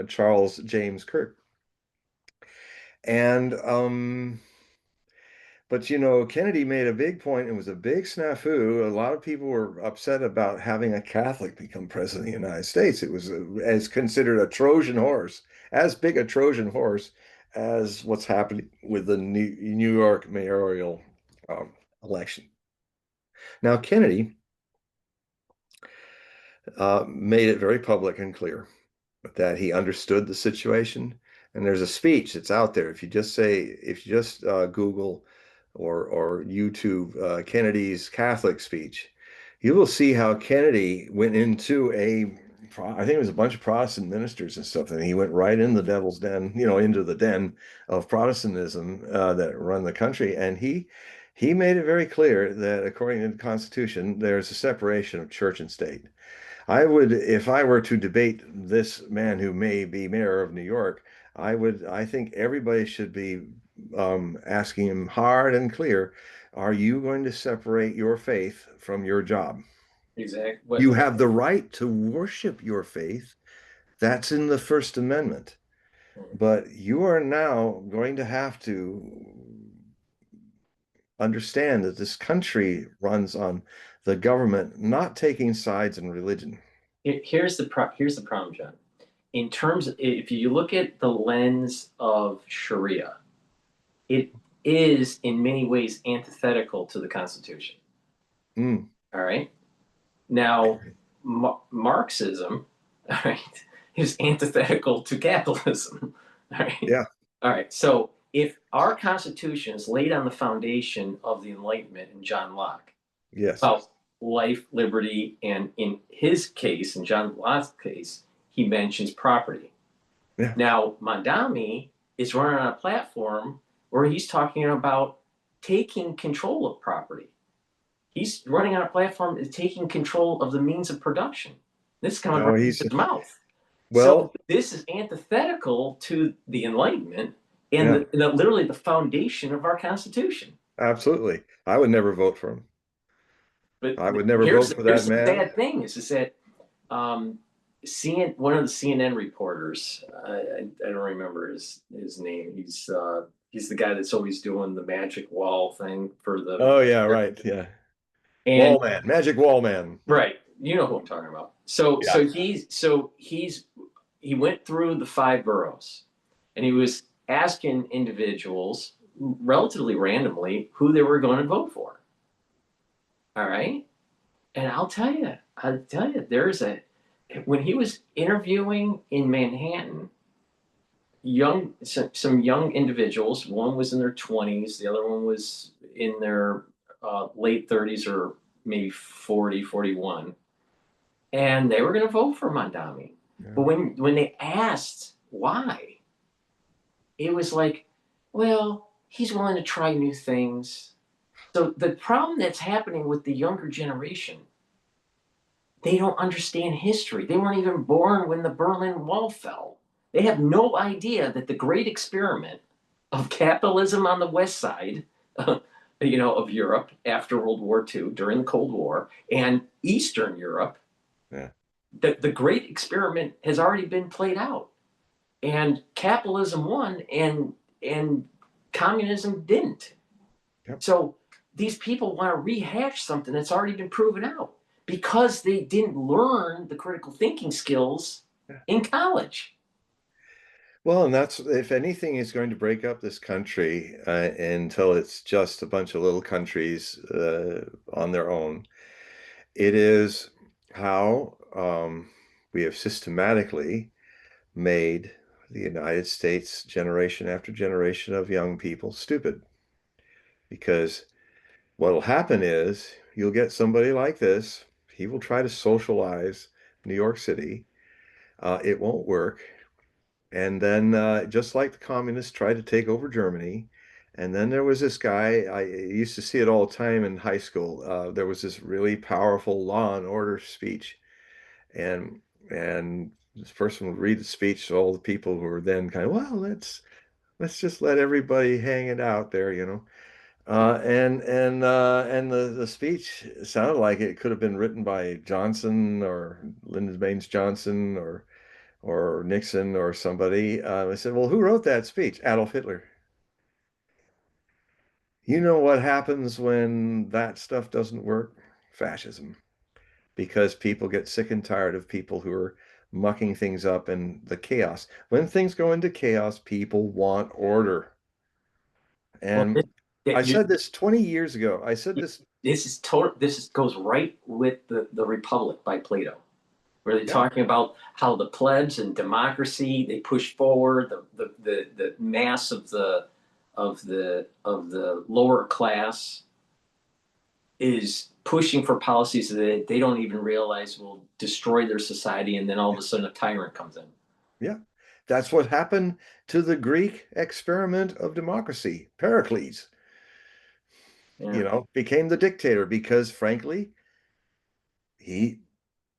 Charles James Kirk. And but Kennedy made a big point. It was a big snafu. A lot of people were upset about having a Catholic become president of the United States. It was as considered a Trojan horse, as big a Trojan horse as what's happening with the New York mayoral um, election. Now, Kennedy made it very public and clear that he understood the situation. And there's a speech that's out there. If you just Google or YouTube Kennedy's Catholic speech, you will see how Kennedy went into I think it was a bunch of Protestant ministers and stuff, and he went right in the devil's den, into the den of Protestantism that run the country. And he made it very clear that according to the Constitution, there's a separation of church and state. If I were to debate this man who may be mayor of New York, I think everybody should be asking him hard and clear, are you going to separate your faith from your job? Exactly. You have the right to worship your faith. That's in the First Amendment. But you are now going to have to understand that this country runs on the government not taking sides in religion. Here's the problem, John. In terms of, if you look at the lens of Sharia, it is in many ways antithetical to the Constitution. Mm. All right. Now, Marxism, all right, is antithetical to capitalism. All right. Yeah. All right. So if our Constitution is laid on the foundation of the Enlightenment in John Locke, Yes. about life, liberty, and in his case, in John Locke's case, he mentions property. Yeah. Now, Mamdani is running on a platform where he's talking about taking control of property. He's running on a platform that's taking control of the means of production. This is coming No, right he's into his mouth. So well, this is antithetical to the Enlightenment and yeah, literally the foundation of our Constitution. absolutely. I would never vote for him. But I would never here's vote for here's that the man. sad thing is that one of the CNN reporters, I don't remember his name. He's the guy that's always doing the magic wall thing for the Oh yeah, right. Yeah. and Wall man, magic wall man. right, you know who I'm talking about. So Yeah. he went through the five boroughs, and he was asking individuals relatively randomly who they were going to vote for. All right, and I'll tell you, when he was interviewing in Manhattan, some young individuals. One was in their 20s, the other one was in their late 30s or maybe 40, 41, and they were going to vote for Mamdani. Yeah. But when they asked why, it was like, well, he's willing to try new things. So the problem that's happening with the younger generation, they don't understand history. They weren't even born when the Berlin Wall fell. They have no idea that the great experiment of capitalism on the west side, of Europe after World War II, during the Cold War, and Eastern Europe, Yeah. the great experiment has already been played out. And capitalism won and communism didn't. Yep. So these people want to rehash something that's already been proven out because they didn't learn the critical thinking skills Yeah. in college. Well, and that's if anything is going to break up this country until it's just a bunch of little countries on their own, it is how we have systematically made the United States generation after generation of young people stupid. Because what'll happen is you'll get somebody like this. He will try to socialize New York City. It won't work. And then, just like the communists tried to take over Germany, and then there was this guy, I used to see it all the time in high school. There was this really powerful law and order speech. And this person would read the speech to all the people who were then kind of, well, let's just let everybody hang it out there. And the speech sounded like it could have been written by Johnson or Lyndon Baines Johnson or Nixon or somebody. I said, well, who wrote that speech? Adolf Hitler. You know what happens when that stuff doesn't work? Fascism. Because people get sick and tired of people who are mucking things up and the chaos. When things go into chaos, people want order. Well, And I said this 20 years ago. I said this. this is total. This goes right with the Republic by Plato. where they're Yeah. talking about how the plebs and democracy, they push forward the mass of the lower class is pushing for policies that they don't even realize will destroy their society, and then all of a sudden a tyrant comes in. Yeah. That's what happened to the Greek experiment of democracy. Pericles, Yeah. became the dictator because, frankly, he,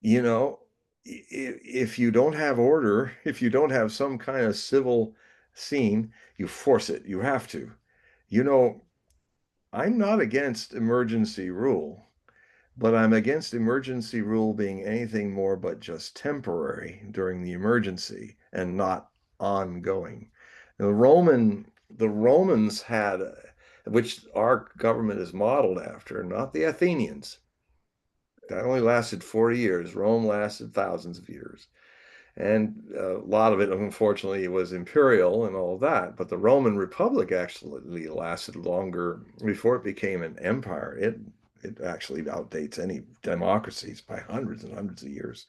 you know, if you don't have order, if you don't have some kind of civil scene, you force it. You have to. You know, I'm not against emergency rule, but I'm against emergency rule being anything more but just temporary during the emergency and not ongoing. The Romans had, which our government is modeled after, not the Athenians. That only lasted 40 years. Rome lasted thousands of years. And a lot of it, unfortunately, was imperial and all that. But the Roman Republic actually lasted longer before it became an empire. It actually outdates any democracies by hundreds and hundreds of years.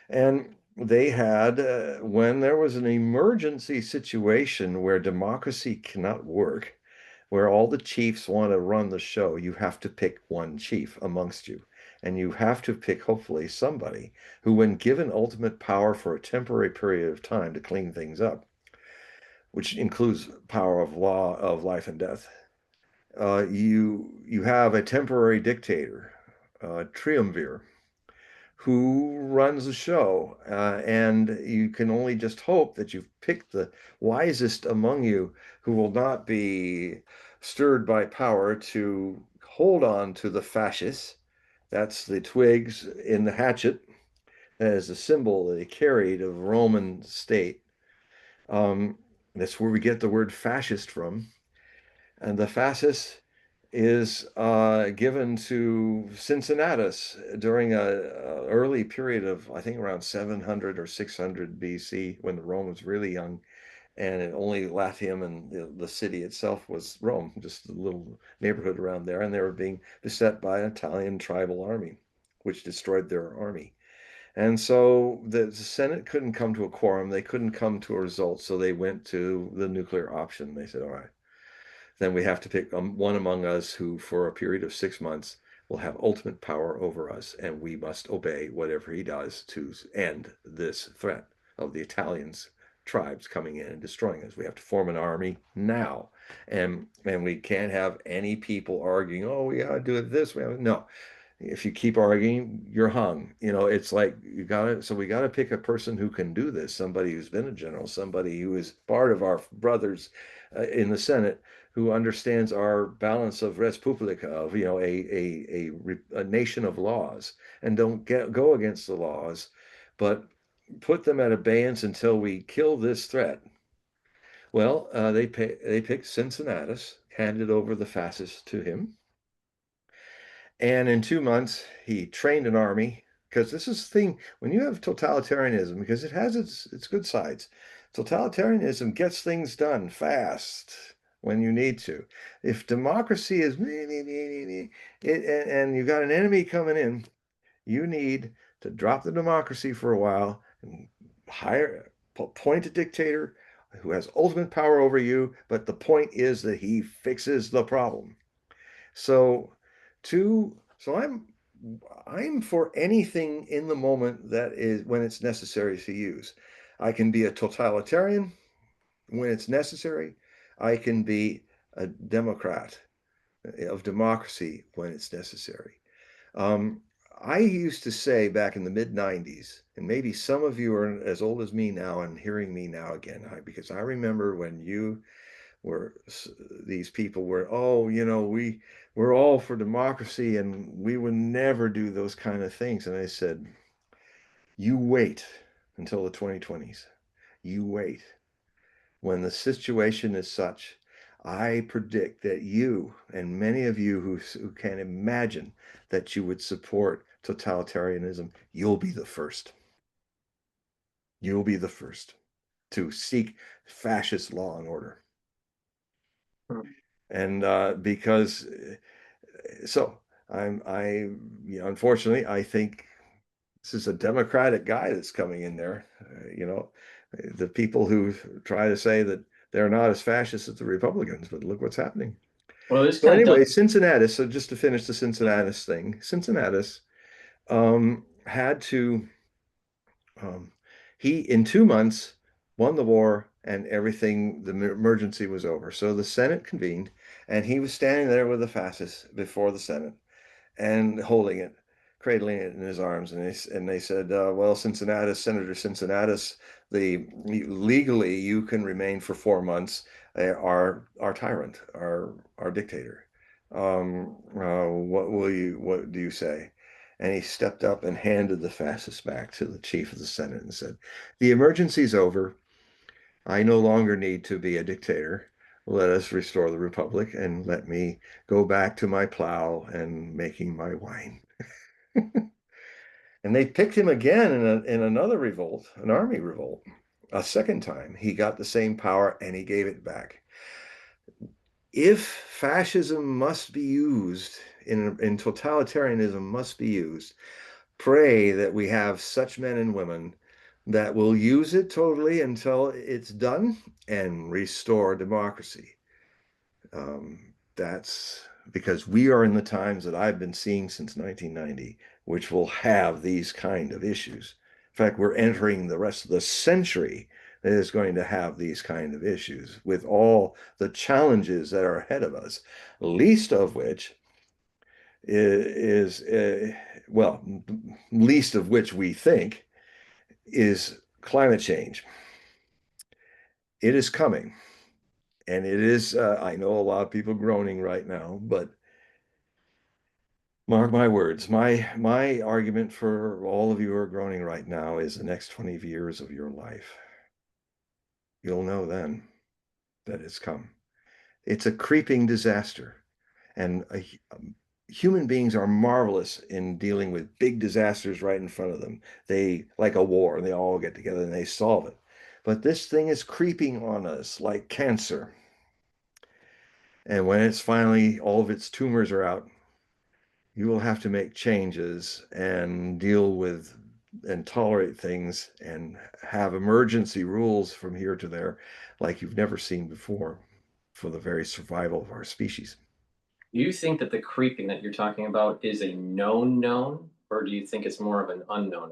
And they had, when there was an emergency situation where democracy cannot work, where all the chiefs want to run the show, you have to pick one chief amongst you. And you have to pick, hopefully, somebody who, when given ultimate power for a temporary period of time to clean things up, which includes power of law of life and death, you have a temporary dictator, triumvir, who runs the show. And you can only just hope that you've picked the wisest among you who will not be stirred by power to hold on to the fascists. That's the twigs in the hatchet. That is the symbol they carried of Roman state. Um, that's where we get the word fascist from. And the fascist is given to Cincinnatus during a early period of, I think, around 700 or 600 BC, when Rome was really young, and it only Latium and the city itself was Rome, just a little neighborhood around there, and they were being beset by an Italian tribal army, which destroyed their army. And so the Senate couldn't come to a quorum, they couldn't come to a result, so they went to the nuclear option. They said, all right, then we have to pick one among us who, for a period of 6 months, will have ultimate power over us, and we must obey whatever he does to end this threat of the Italians tribes coming in and destroying us. We have to form an army now, and we can't have any people arguing, oh, we gotta do it this way. No, if you keep arguing, you're hung. It's like we gotta pick a person who can do this, somebody who's been a general, somebody who is part of our brothers in the Senate, who understands our balance of res publica, of a nation of laws, and don't go against the laws, but put them at abeyance until we kill this threat. Well, they picked Cincinnatus, handed over the fascists to him, and in 2 months, he trained an army. Because this is the thing, when you have totalitarianism, because it has its good sides, totalitarianism gets things done fast when you need to. If democracy is and you got an enemy coming in, you need to drop the democracy for a while and appoint a dictator who has ultimate power over you. But the point is that he fixes the problem. So I'm for anything in the moment that is when it's necessary to use. I can be a totalitarian when it's necessary. I can be a Democrat of democracy when it's necessary. Um, I used to say back in the mid 90s, and maybe some of you are as old as me now and hearing me now again, because I remember when where these people were, oh, we're all for democracy and we would never do those kind of things. And I said, you wait until the 2020s. You wait. When the situation is such, I predict that you and many of you who can imagine that you would support totalitarianism, you'll be the first. You'll be the first to seek fascist law and order. And so I unfortunately, I think This is a Democratic guy that's coming in there. The people who try to say that they're not as fascist as the Republicans, but look what's happening. Well, this So kind of does. anyway, Cincinnati. So just to finish the Cincinnati thing, Cincinnati had to um, he in 2 months won the war and everything. The emergency was over. So the Senate convened, and he was standing there with the fascists before the Senate and holding it, cradling it in his arms. And they said, well, Cincinnatus, Senator Cincinnatus, legally you can remain for 4 months, our tyrant, our dictator. What do you say? And he stepped up and handed the fascist back to the chief of the Senate and said, the emergency's over. I no longer need to be a dictator. Let us restore the republic and let me go back to my plow and making my wine. And they picked him again in another revolt, an army revolt. A second time, he got the same power and he gave it back. If fascism must be used, in totalitarianism must be used, pray that we have such men and women that will use it totally until it's done and restore democracy. That's because we are in the times that I've been seeing since 1990, which will have these kind of issues. In fact, we're entering the rest of the century that is going to have these kind of issues with all the challenges that are ahead of us, least of which is well, least of which we think is climate change. It is coming. And it is, I know a lot of people groaning right now, but mark my words, my argument for all of you who are groaning right now is the next 20 years of your life. You'll know then that it's come. It's a creeping disaster. And human beings are marvelous in dealing with big disasters right in front of them. They, like a war, and they all get together and they solve it. But this thing is creeping on us like cancer. And when it's finally, all of its tumors are out, you will have to make changes and deal with and tolerate things and have emergency rules from here to there like you've never seen before for the very survival of our species. Do you think that the creeping that you're talking about is a known, or do you think it's more of an unknown?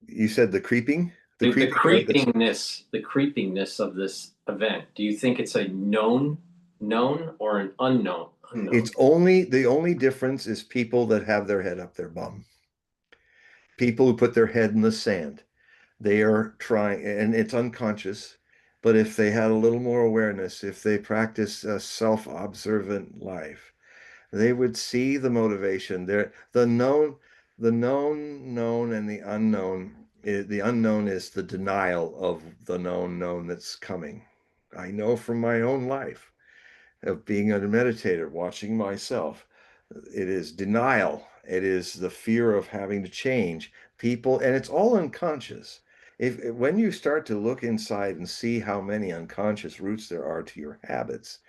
You said the creeping, the The creeping, right? That's creepiness of this event. Do you think it's a known, or an unknown? it's only the only difference is people that have their head up their bum. People who put their head in the sand. They are trying, and it's unconscious, but if they had a little more awareness, if they practice a self-observant life, they would see the motivation there. The known, and the unknown. The unknown is the denial of the known that's coming. I know from my own life of being a meditator, watching myself, it is denial. It is the fear of having to change people, and it's all unconscious. If when you start to look inside and see how many unconscious roots there are to your habits,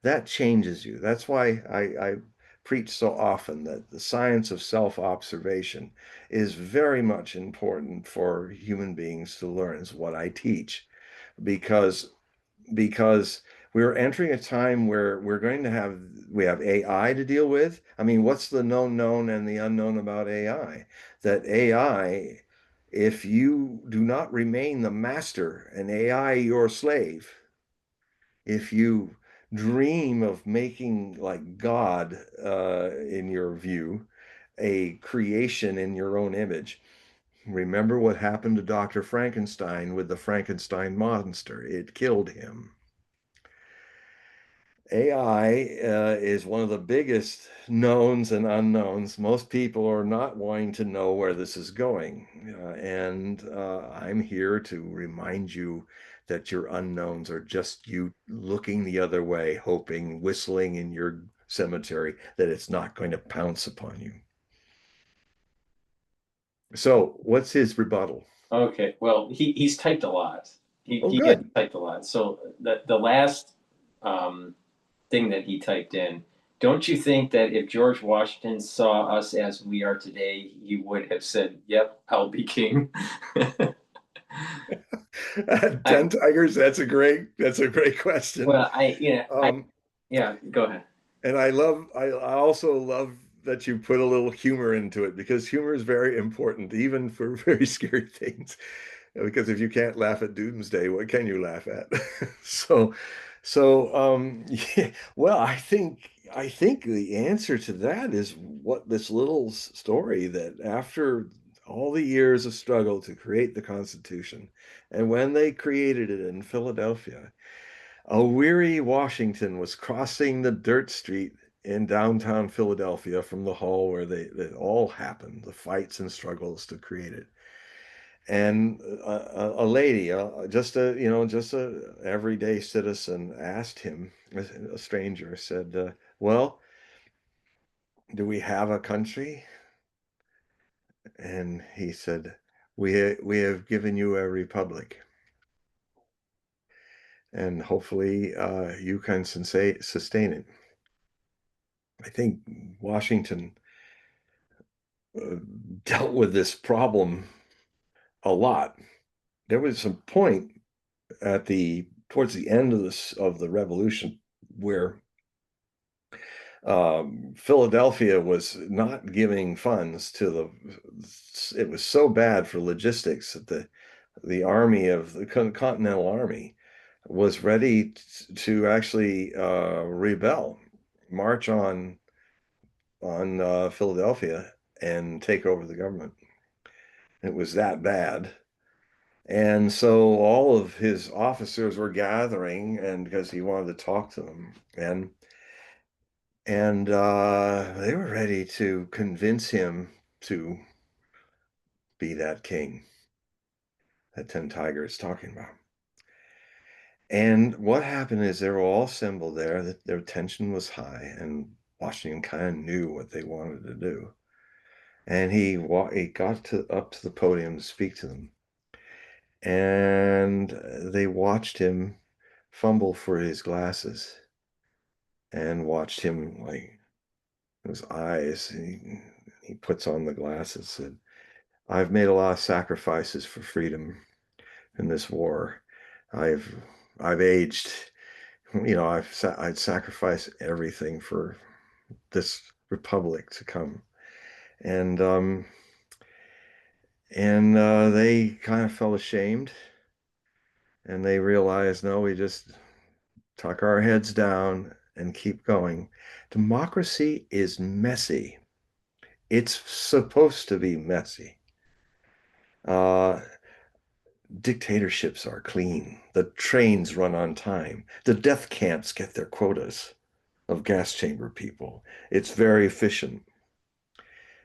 that changes you. That's why I preach so often that the science of self-observation is very much important for human beings to learn, is what I teach, because because we're entering a time where we have AI to deal with. I mean, what's the known and the unknown about AI? That AI, if you do not remain the master and AI your slave, if you dream of making like God, in your view, a creation in your own image. Remember what happened to Dr. Frankenstein with the Frankenstein monster. It killed him. AI is one of the biggest knowns and unknowns. Most people are not wanting to know where this is going. And I'm here to remind you that your unknowns are just you looking the other way, hoping, whistling in your cemetery that it's not going to pounce upon you. So, what's his rebuttal? Okay, well, he's typed a lot. Oh, He has good. typed a lot. So the last thing that he typed in, don't you think that if George Washington saw us as we are today, he would have said, "Yep, I'll be king"? 10 I, tigers, that's a great question. well, Um, yeah, go ahead. and I also love that you put a little humor into it, because humor is very important, even for very scary things. Because if you can't laugh at doomsday, what can you laugh at? So, yeah, well, I think the answer to that is what this little story, that after all the years of struggle to create the Constitution, and when they created it in Philadelphia, a weary Washington was crossing the dirt street in downtown Philadelphia from the hall where it all happened, the fights and struggles to create it. And a lady, just a everyday citizen, asked him, a stranger, said, "Well, do we have a country?" And he said, "We have given you a republic, and hopefully you can sustain it." I think Washington uh, dealt with this problem a lot. There was some point towards the end of the revolution where Philadelphia was not giving funds to it was so bad for logistics that the army of the Continental Army was ready to actually rebel, march on Philadelphia and take over the government. It was that bad. And so all of his officers were gathering, and because he wanted to talk to them, and they were ready to convince him to be that king that 10 Tiger is talking about. And what happened is they were all assembled there, that their tension was high, and Washington kind of knew what they wanted to do. And he got up to the podium to speak to them. And they watched him fumble for his glasses, and watched him, like, his eyes. He puts on the glasses, and I've made a lot of sacrifices for freedom in this war. I've I've aged. I'd sacrifice everything for this republic to come. And they kind of felt ashamed, and they realized, no, we just tuck our heads down and keep going. Democracy is messy. It's supposed to be messy. Uh, Dictatorships are clean. The trains run on time. The death camps get their quotas of gas chamber people. It's very efficient.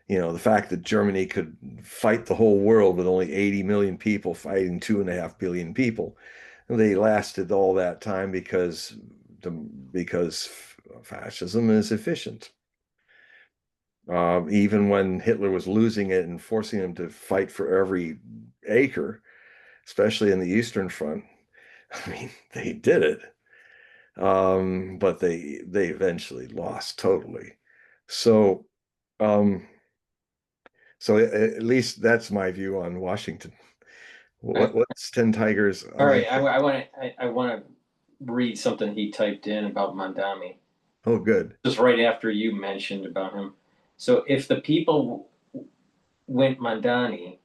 The fact that Germany could fight the whole world with only 80 million people fighting 2.5 billion people, they lasted all that time because fascism is efficient. Even when Hitler was losing it and forcing them to fight for every acre, especially in the Eastern Front, I mean, they did it. But they eventually lost totally. So, um, at least that's my view on Washington. Uh, What's 10 Tigers all on? right, I want to read something he typed in about Mamdani, Oh, good. just right after you mentioned about him. So if the people went Mamdani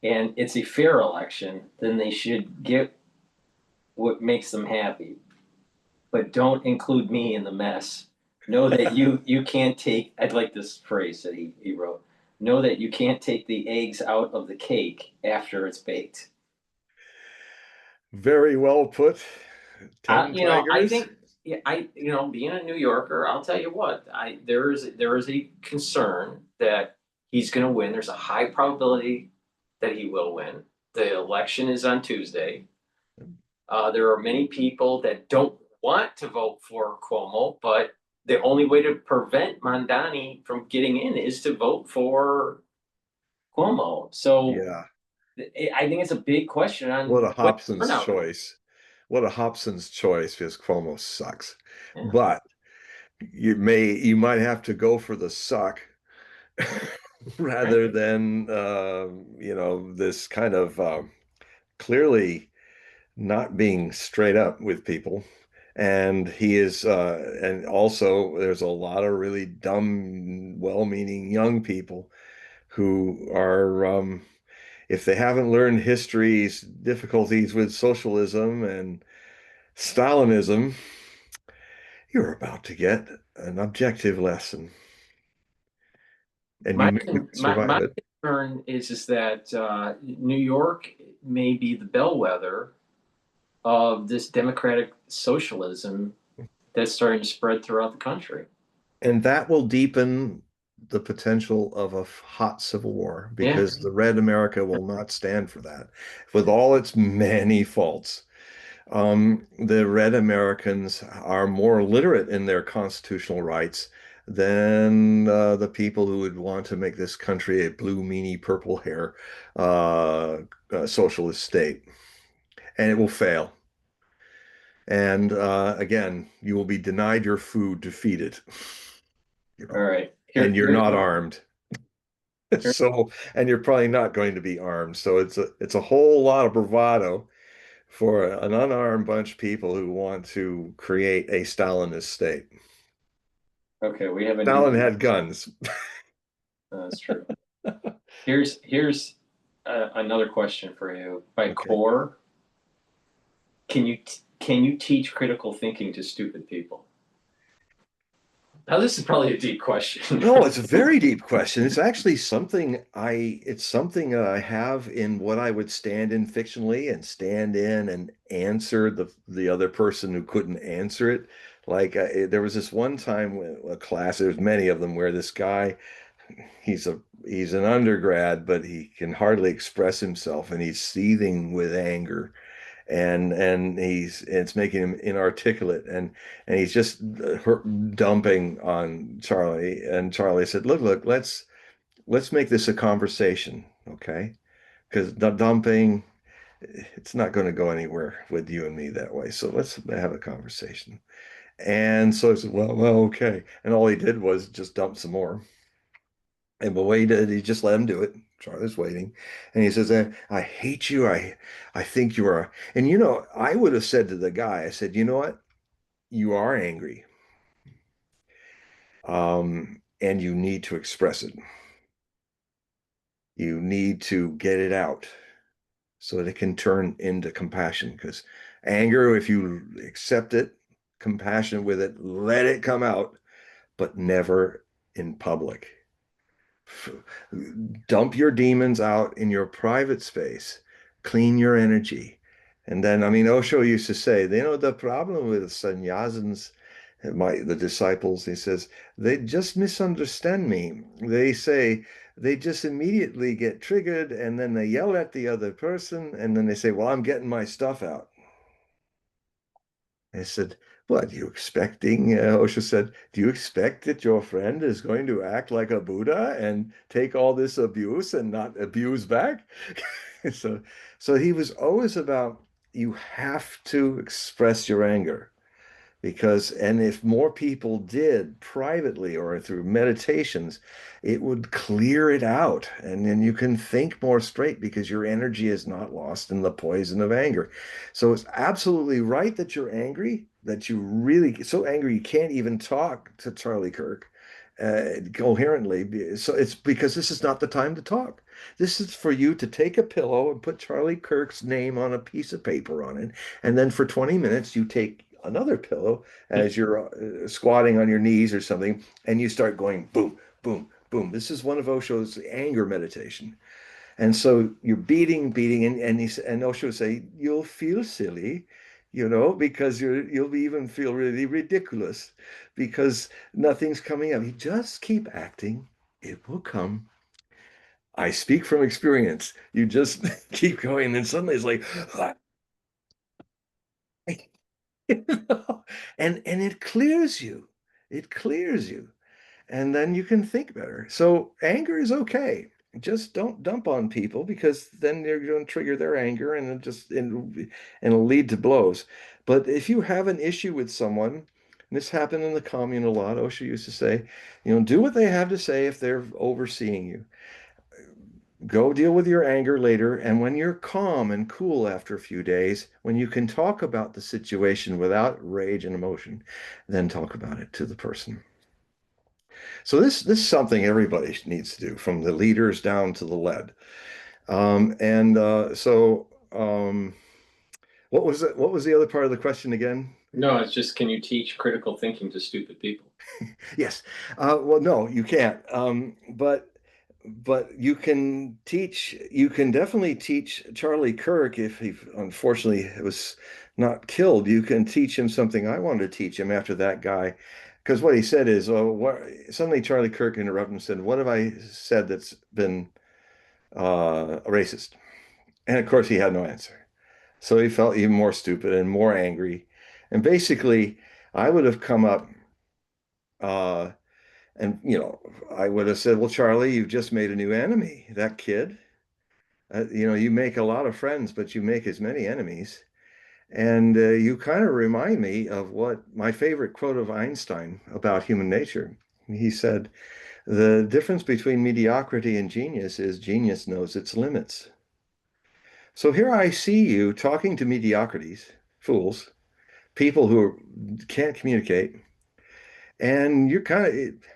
and it's a fair election, then they should get what makes them happy. But don't include me in the mess. Know that you can't take. I'd like this phrase that he wrote. Know that you can't take the eggs out of the cake after it's baked. Very well put. 10 I Tigers. think yeah, being a New Yorker, I'll tell you what, there is a concern that he's going to win. There's a high probability that he will win. The election is on Tuesday. There are many people that don't want to vote for Cuomo, but the only way to prevent Mamdani from getting in is to vote for Cuomo. So Yeah. I think it's a big question What on a what Hobson's turnout. choice. What a Hobson's choice, because Cuomo sucks. Yeah. But you might have to go for the suck Right. rather than this kind of clearly not being straight up with people. And he is, and also there's a lot of really dumb, well-meaning young people who are, if they haven't learned history's difficulties with socialism and Stalinism, you're about to get an objective lesson, and you My may con- my survive my it. concern is that New York may be the bellwether of this democratic socialism that's starting to spread throughout the country. And that will deepen the potential of a hot civil war Yeah. because the red America will not stand for that. With all its many faults, the red Americans are more literate in their constitutional rights than the people who would want to make this country a blue, meanie, purple hair socialist state. And it will fail. And again, you will be denied your food to feed it, you All know, right. and you're Here's not armed. here, So, and you're probably not going to be armed. So it's a whole lot of bravado for an unarmed bunch of people who want to create a Stalinist state. okay. We have a new. Stalin had guns. That's true. Here's another question for you. By Okay. core, can you teach critical thinking to stupid people? Now, this is probably a deep question. No, it's a very deep question. It's actually it's something that I have in what I would stand in fictionally and stand in and answer the other person who couldn't answer it. Like there was this one time when a class, there's many of them where this guy, he's an undergrad, but he can hardly express himself and he's seething with anger and it's making him inarticulate and he's just dumping on Charlie. And Charlie said, look, let's make this a conversation, okay? Because the dumping, it's not going to go anywhere with you and me that way, so let's have a conversation. And so I said, well, okay. And all he did was just dump some more. And but what he did, he just let him do it. Charlie's waiting. And he says, I hate you. I think you are. And I would have said to the guy, I said, you know what? You are angry. And you need to express it. You need to get it out so that it can turn into compassion. Because anger, if you accept it, compassion with it, let it come out, but never in public. Dump your demons out in your private space, clean your energy. And then, I mean, Osho used to say, the problem with sannyasins, the disciples, he says, they just misunderstand me. They say, they just immediately get triggered and then they yell at the other person and then they say, well, I'm getting my stuff out. I said, what, you expecting, Osho said, do you expect that your friend is going to act like a Buddha and take all this abuse and not abuse back? So, so he was always about, you have to express your anger and if more people did privately or through meditations, it would clear it out. And then you can think more straight because your energy is not lost in the poison of anger. So it's absolutely right that you're angry, that you really so angry you can't even talk to Charlie Kirk coherently. So it's because this is not the time to talk. This is for you to take a pillow and put Charlie Kirk's name on a piece of paper on it. And then for 20 minutes, you take another pillow as you're squatting on your knees or something, and you start going boom, boom, boom. This is one of Osho's anger meditation. And so you're beating, and Osho say, you'll feel silly, because you'll even feel really ridiculous because nothing's coming up. You just keep acting, it will come. I speak from experience. You just keep going, and suddenly it's like, and it clears you. It clears you. And then you can think better. So anger is okay. Just don't dump on people because then you're going to trigger their anger and it'll lead to blows. But if you have an issue with someone, And this happened in the commune a lot. Osho used to say, do what they have to say if they're overseeing you. Go deal with your anger later. And when you're calm and cool after a few days, when you can talk about the situation without rage and emotion, then talk about it to the person. So this is something everybody needs to do, from the leaders down to the led. And so what was it? What was the other part of the question again? No, it's just, can you teach critical thinking to stupid people? Yes. Well, no, you can't. But you can teach. You can definitely teach Charlie Kirk, if he unfortunately was not killed. You can teach him something I wanted to teach him after that guy, because what he said is, "Oh, what?" Suddenly Charlie Kirk interrupted and said, "What have I said that's been racist?" And of course, he had no answer. So he felt even more stupid and more angry. And basically, I would have come up. Uh, And, I would have said, well, Charlie, you've just made a new enemy, that kid. You make a lot of friends, but you make as many enemies. And you kind of remind me of what my favorite quote of Einstein about human nature. He said, the difference between mediocrity and genius is genius knows its limits. So here I see you talking to mediocrities, fools, people who can't communicate. And you're kind of,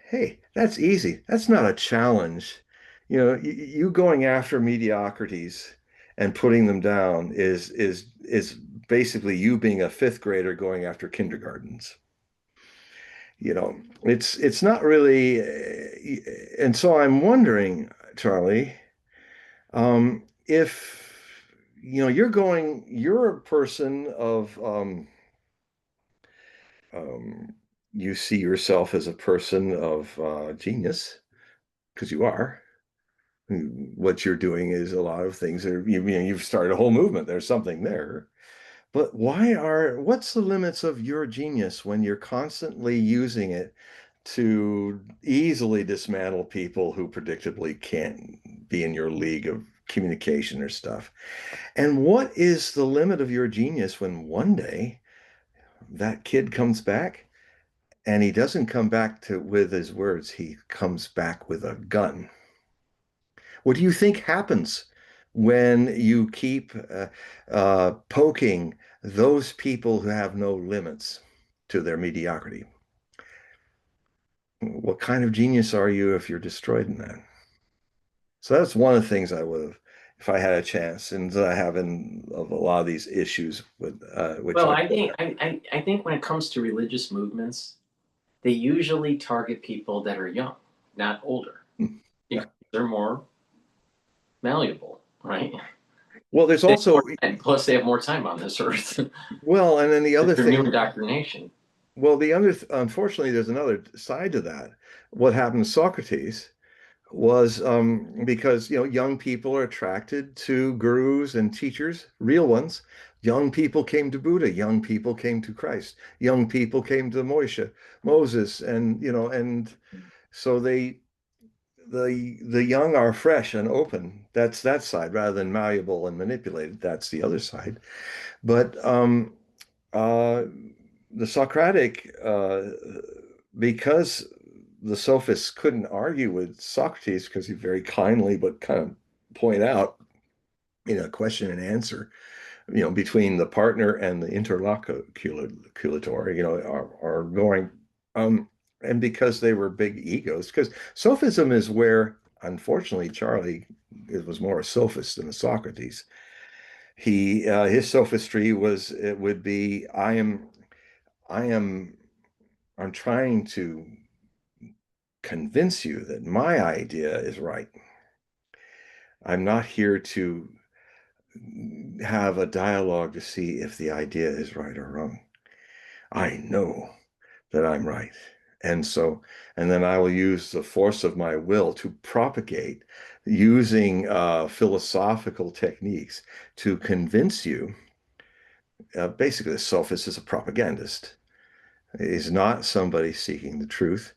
hey, that's easy. That's not a challenge. You going after mediocrities and putting them down is basically you being a fifth grader going after kindergartens. It's not really, and so I'm wondering, Charlie, if you're a person of um, you see yourself as a person of genius, because you are. What you're doing is a lot of things that you've started a whole movement. There's something there. But what's the limits of your genius when you're constantly using it to easily dismantle people who predictably can't be in your league of communication or stuff? And what is the limit of your genius when one day that kid comes back, and he doesn't come back with his words, he comes back with a gun? What do you think happens when you keep poking those people who have no limits to their mediocrity? What kind of genius are you if you're destroyed in that? So that's one of the things I would have, if I had a chance, and I have in of a lot of these issues with which Well, I. I think when it comes to religious movements, they usually target people that are young, not older, Yeah. because they're more malleable, right? Well, there's They have also, more time, plus they have more time on this earth. well, and then the other They're new thing. indoctrination. Well, unfortunately, there's another side to that. What happened to Socrates was because young people are attracted to gurus and teachers, real ones. Young people came to Buddha, young people came to Christ, young people came to Moses, and so the young are fresh and open. That's that side, rather than malleable and manipulated. That's the other side. But uh, the Socratic, because the sophists couldn't argue with Socrates because he very kindly but kind of point out, question and answer, between the partner and the interlocutor, are going, um, and because they were big egos, because sophism is where, unfortunately, Charlie was more a sophist than a Socrates. His sophistry it would be, I am, I'm trying to convince you that my idea is right. I'm not here to have a dialogue to see if the idea is right or wrong. I know that I'm right. And then I will use the force of my will to propagate using philosophical techniques to convince you. Basically, the sophist is a propagandist, is not somebody seeking the truth.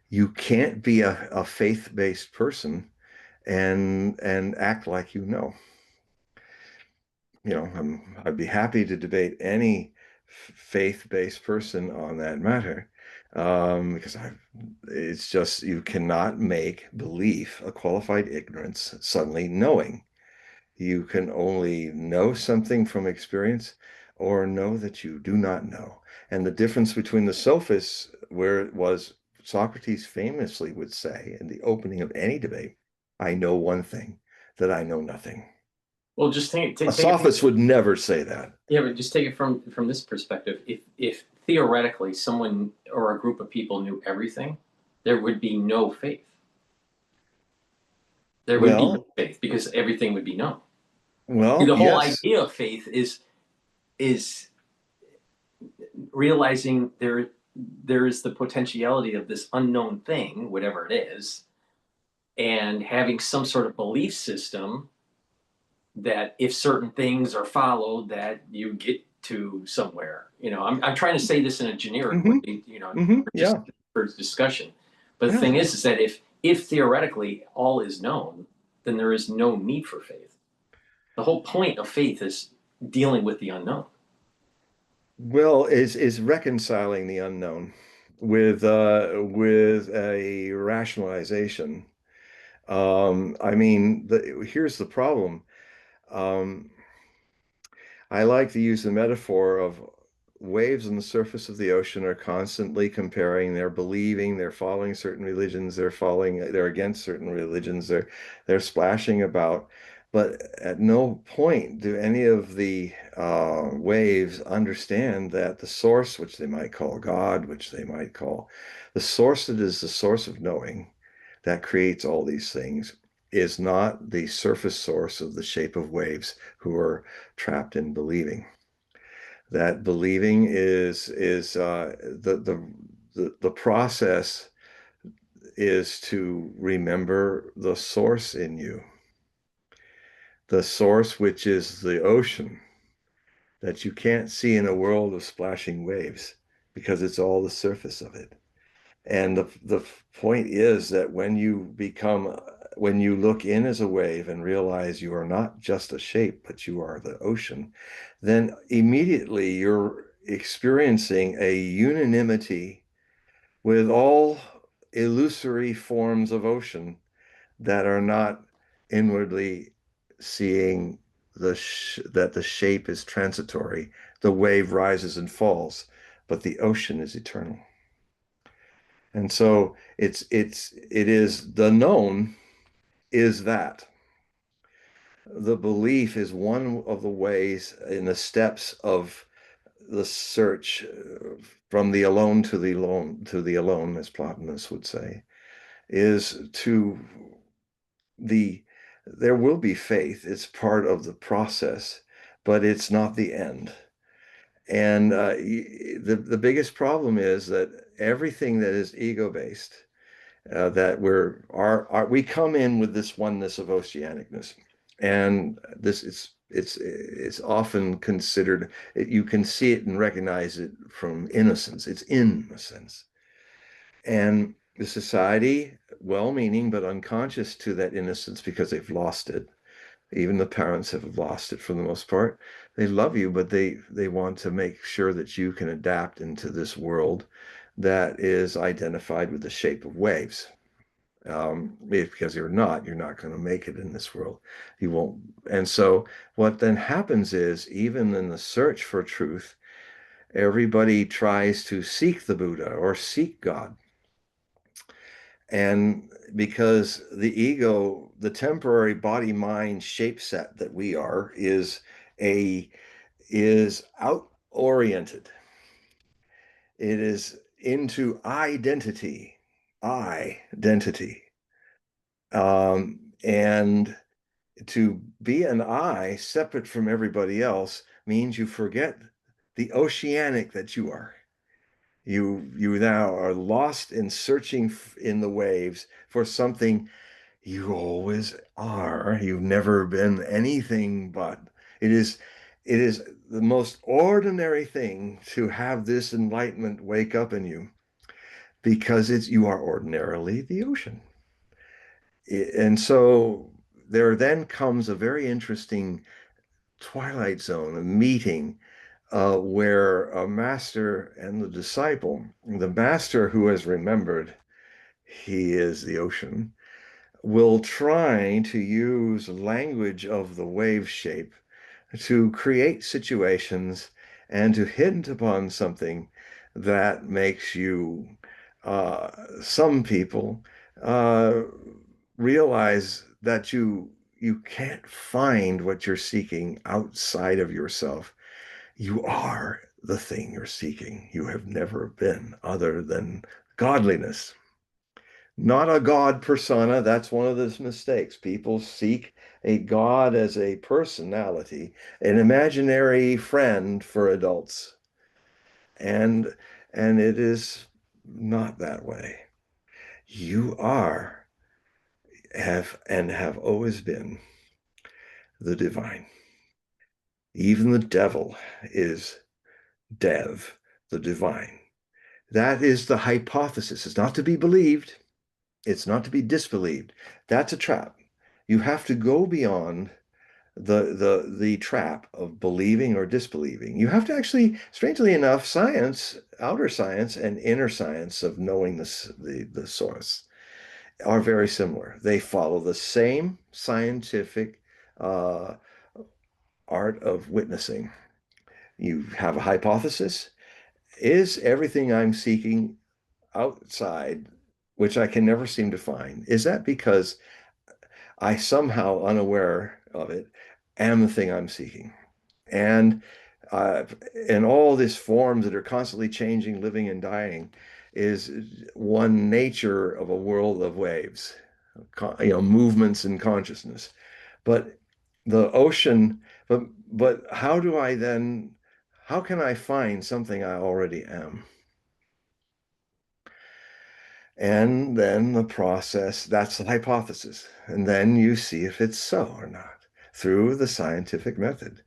You can't be a faith-based person and act like you know. I'd be happy to debate any faith-based person on that matter, because it's just you cannot make belief a qualified ignorance suddenly knowing. You can only know something from experience or know that you do not know. And the difference between the sophists, where it was Socrates famously would say in the opening of any debate, I know one thing, that I know nothing. Well, just A take it. sophist would never say that. Yeah, but just take it from this perspective. If theoretically someone or a group of people knew everything, there would be no faith. There would be no Well, faith because everything would be known. well, The whole yes. idea of faith is realizing there is the potentiality of this unknown thing, whatever it is, and having some sort of belief system that if certain things are followed, that you get to somewhere. I'm trying to say this in a generic way, Hmm. just Yeah. for discussion. But the Yeah. thing is that if theoretically all is known, then there is no need for faith. The whole point of faith is dealing with the unknown. Well, is reconciling the unknown with a rationalization. I mean, here's the problem. Um, I like to use the metaphor of waves on the surface of the ocean are constantly comparing, they're believing, they're following certain religions, they're against certain religions, they're splashing about. But at no point do any of the waves understand that the source, which they might call God, which they might call the source that is the source of knowing that creates all these things, is not the surface source of the shape of waves who are trapped in believing. That believing is the process is to remember the source in you, the source which is the ocean that you can't see in a world of splashing waves because it's all the surface of it. And the point is that when you look in as a wave and realize you are not just a shape, but you are the ocean, then immediately you're experiencing a unanimity with all illusory forms of ocean that are not inwardly seeing that the shape is transitory, the wave rises and falls, but the ocean is eternal. And so it is the known is that. The belief is one of the ways in the steps of the search from the alone to the alone, as Plotinus would say, is to the there will be faith. It's part of the process, but it's not the end. And the biggest problem is that everything that is ego based, that we come in with this oneness of oceanicness, and this is it's often considered, you can see it and recognize it from innocence. It's innocence, and the society, well-meaning but unconscious to that innocence because they've lost it. Even the parents have lost it for the most part. They love you, but they want to make sure that you can adapt into this world that is identified with the shape of waves. Because you're not going to make it in this world. You won't. And so what then happens is, even in the search for truth, everybody tries to seek the Buddha or seek God. And because the ego, the temporary body mind shape set that we are, is out oriented. It is into identity. And to be an I separate from everybody else means you forget the oceanic that you are. You now are lost in searching in the waves for something you always are. You've never been anything but. It is it is the most ordinary thing to have this enlightenment wake up in you because it's you are ordinarily the ocean. And so there then comes a very interesting twilight zone, a meeting where a master and the master who has remembered he is the ocean, will try to use language of the wave shape to create situations and to hint upon something that makes you, uh, some people, uh, realize that you can't find what you're seeking outside of yourself. You are the thing you're seeking. You have never been other than godliness. Not a God persona. That's one of the mistakes. People seek a God as a personality, an imaginary friend for adults. And and it is not that way. You are, have always been the divine. Even the devil is Dev, the divine. That is the hypothesis. It's not to be believed. It's not to be disbelieved. That's a trap. You have to go beyond the trap of believing or disbelieving. You have to actually, strangely enough, science, outer science and inner science of knowing the source are very similar. They follow the same scientific uh, art of witnessing. You have a hypothesis. Is everything I'm seeking outside, which I can never seem to find, is that because I somehow, unaware of it, am the thing I'm seeking? And uh, and all these forms that are constantly changing, living and dying, is one nature of a world of waves, movements in consciousness. But the ocean, but how do I then, how can I find something I already am? And then the process, that's the hypothesis. And then you see if it's so or not through the scientific method.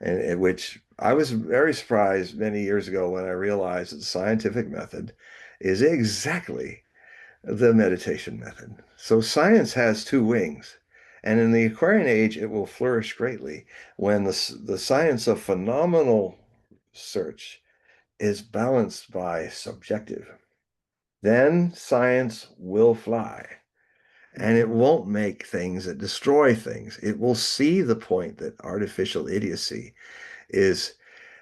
And in which I was very surprised many years ago when I realized that the scientific method is exactly the meditation method. So science has two wings. And in the Aquarian age, it will flourish greatly when the science of phenomenal search is balanced by subjective. Then science will fly. And it won't make things that destroy things. It will see the point that artificial idiocy is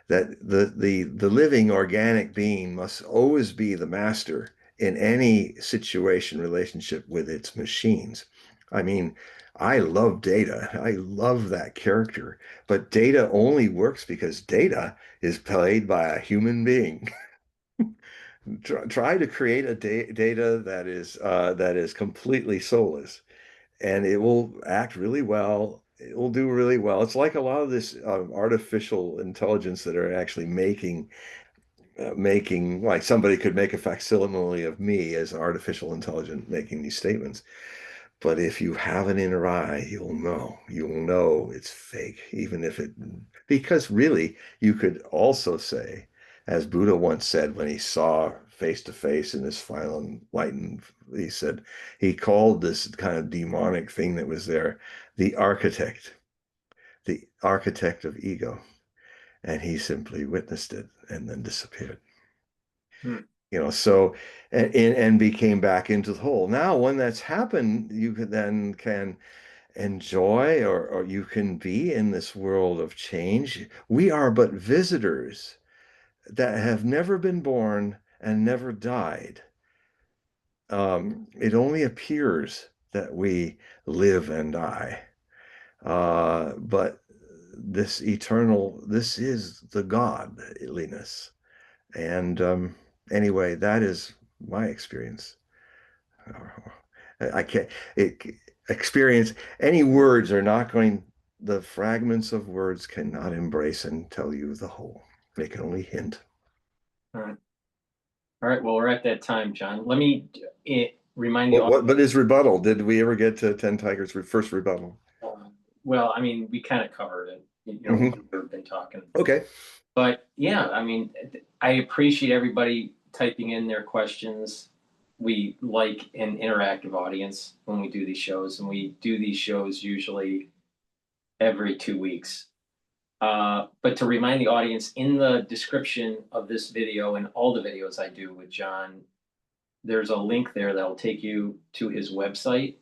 that the living organic being must always be the master in any situation relationship with its machines. I mean, I love Data. I love that character, but Data only works because Data is played by a human being. Try to create a Data that is completely soulless, and it will act really well. It will do really well. It's like a lot of this artificial intelligence that are actually making like somebody could make a facsimile of me as an artificial intelligence making these statements. But if you have an inner eye, you'll know it's fake, even if it, because really you could also say, as Buddha once said when he saw face to face in this final enlightened, he said, he called this kind of demonic thing that was there, the architect of ego. And he simply witnessed it and then disappeared. Hmm. So and became back into the whole. Now, when that's happened, you can enjoy, or you can be in this world of change. We are but visitors that have never been born and never died. It only appears that we live and die. But this is the godliness. And anyway, that is my experience. I can't it, experience any words are not going, the fragments of words cannot embrace and tell you the whole. They can only hint. All right. All right. Well, we're at that time, John. Let me remind you all. But is rebuttal? Did we ever get to 10 Tigers' first rebuttal? Well, I mean, we kind of covered it. We've been talking. Okay. But yeah, I mean, I appreciate everybody typing in their questions. We like an interactive audience when we do these shows, and we do these shows usually every 2 weeks. But to remind the audience, in the description of this video and all the videos I do with John, there's a link there that will take you to his website.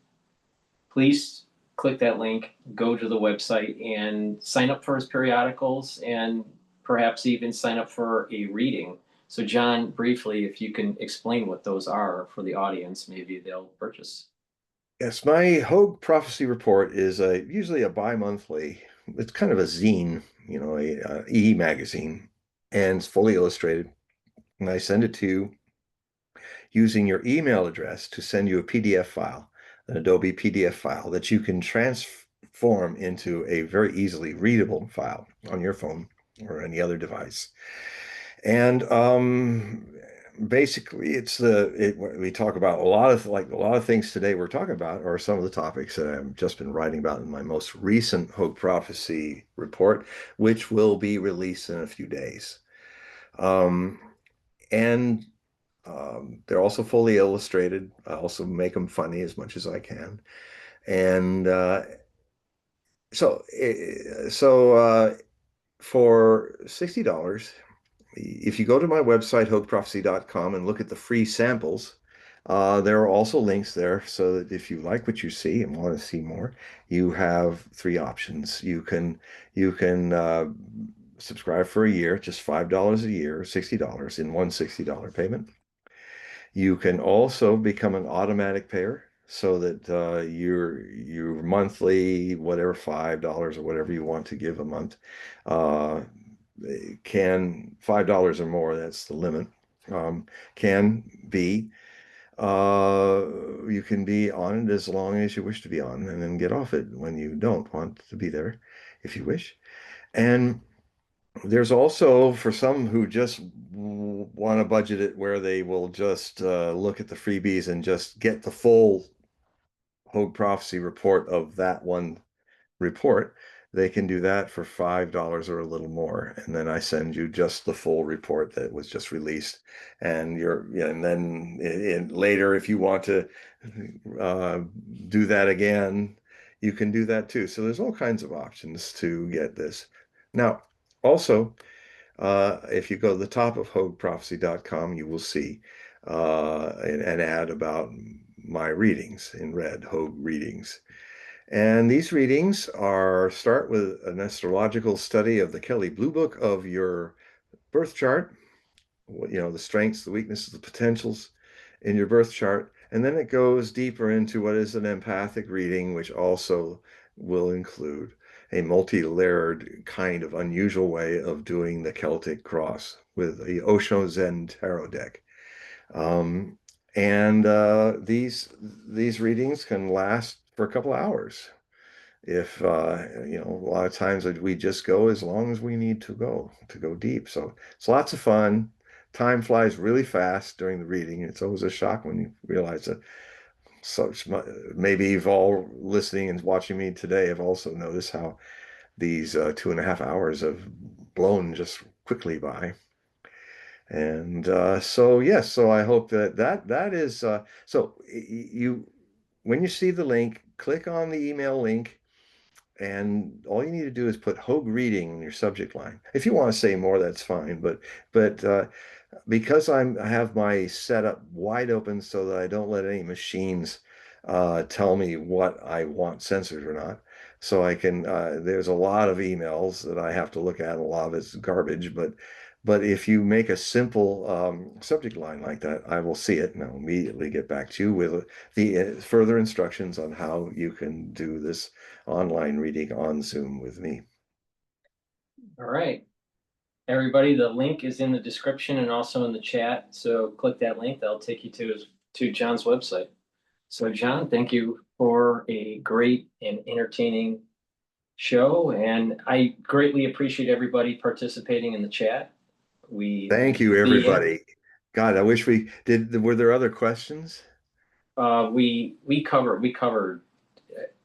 Please click that link, go to the website, and sign up for his periodicals, and perhaps even sign up for a reading. So, John, briefly, if you can explain what those are for the audience, maybe they'll purchase. Yes, my Hogue Prophecy Report is usually a bi-monthly. It's kind of a zine, a e-magazine, and it's fully illustrated. And I send it to you using your email address to send you a PDF file, an Adobe PDF file that you can transform into a very easily readable file on your phone or any other device. And basically, we talk about a lot of things today we're talking about are some of the topics that I've just been writing about in my most recent Hogue Prophecy report, which will be released in a few days. And they're also fully illustrated. I also make them funny as much as I can. And for $60, if you go to my website, hogueprophecy.com, and look at the free samples, there are also links there so that if you like what you see and want to see more, you have three options. You can subscribe for a year, just $5 a year, $60 in one $60 payment. You can also become an automatic payer so that your monthly, whatever, $5 or whatever you want to give a month, uh, can $5 or more, that's the limit, can be you can be on it as long as you wish to be on and then get off it when you don't want to be there if you wish. And there's also, for some who just want to budget it where they will just look at the freebies and just get the full Hogue Prophecy report of that one report, they can do that for $5 or a little more. And then I send you just the full report that was just released. And then later, if you want to uh, do that again, you can do that too. So there's all kinds of options to get this. Now, also, if you go to the top of hogueprophecy.com, you will see an ad about my readings in red, Hogue readings. And these readings start with an astrological study of the Kelly Blue Book of your birth chart, the strengths, the weaknesses, the potentials in your birth chart. And then it goes deeper into what is an empathic reading, which also will include a multi-layered kind of unusual way of doing the Celtic cross with the Osho Zen tarot deck. And these readings can last for a couple hours. If a lot of times we just go as long as we need to go deep. So it's lots of fun. Time flies really fast during the reading. It's always a shock when you realize that maybe you've all listening and watching me today have also noticed how these 2.5 hours have blown just quickly by. And so yes, so I hope that is so you when you see the link, click on the email link. And all you need to do is put Hogue reading in your subject line. If you want to say more, that's fine. But because I have my setup wide open so that I don't let any machines tell me what I want censored or not. So I can there's a lot of emails that I have to look at. A lot of it's garbage, but if you make a simple subject line like that, I will see it and I'll immediately get back to you with the further instructions on how you can do this online reading on Zoom with me. All right. Everybody, the link is in the description and also in the chat. So click that link. That'll take you to John's website. So John, thank you for a great and entertaining show. And I greatly appreciate everybody participating in the chat. Thank you, everybody. God, I wish we did. Were there other questions? We covered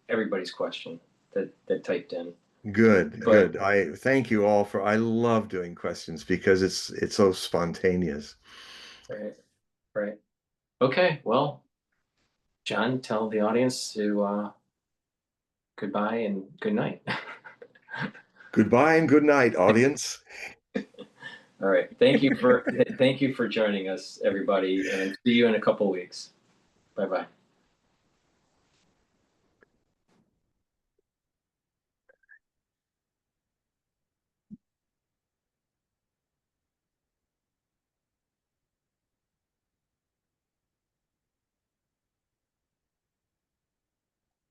everybody's question that typed in. Good, But good. I thank you all I love doing questions because it's so spontaneous. right, right. Okay, well, John, tell the audience to goodbye and good night. Goodbye and good night, audience. All right. Thank you for joining us, everybody, and see you in a couple weeks. Bye bye.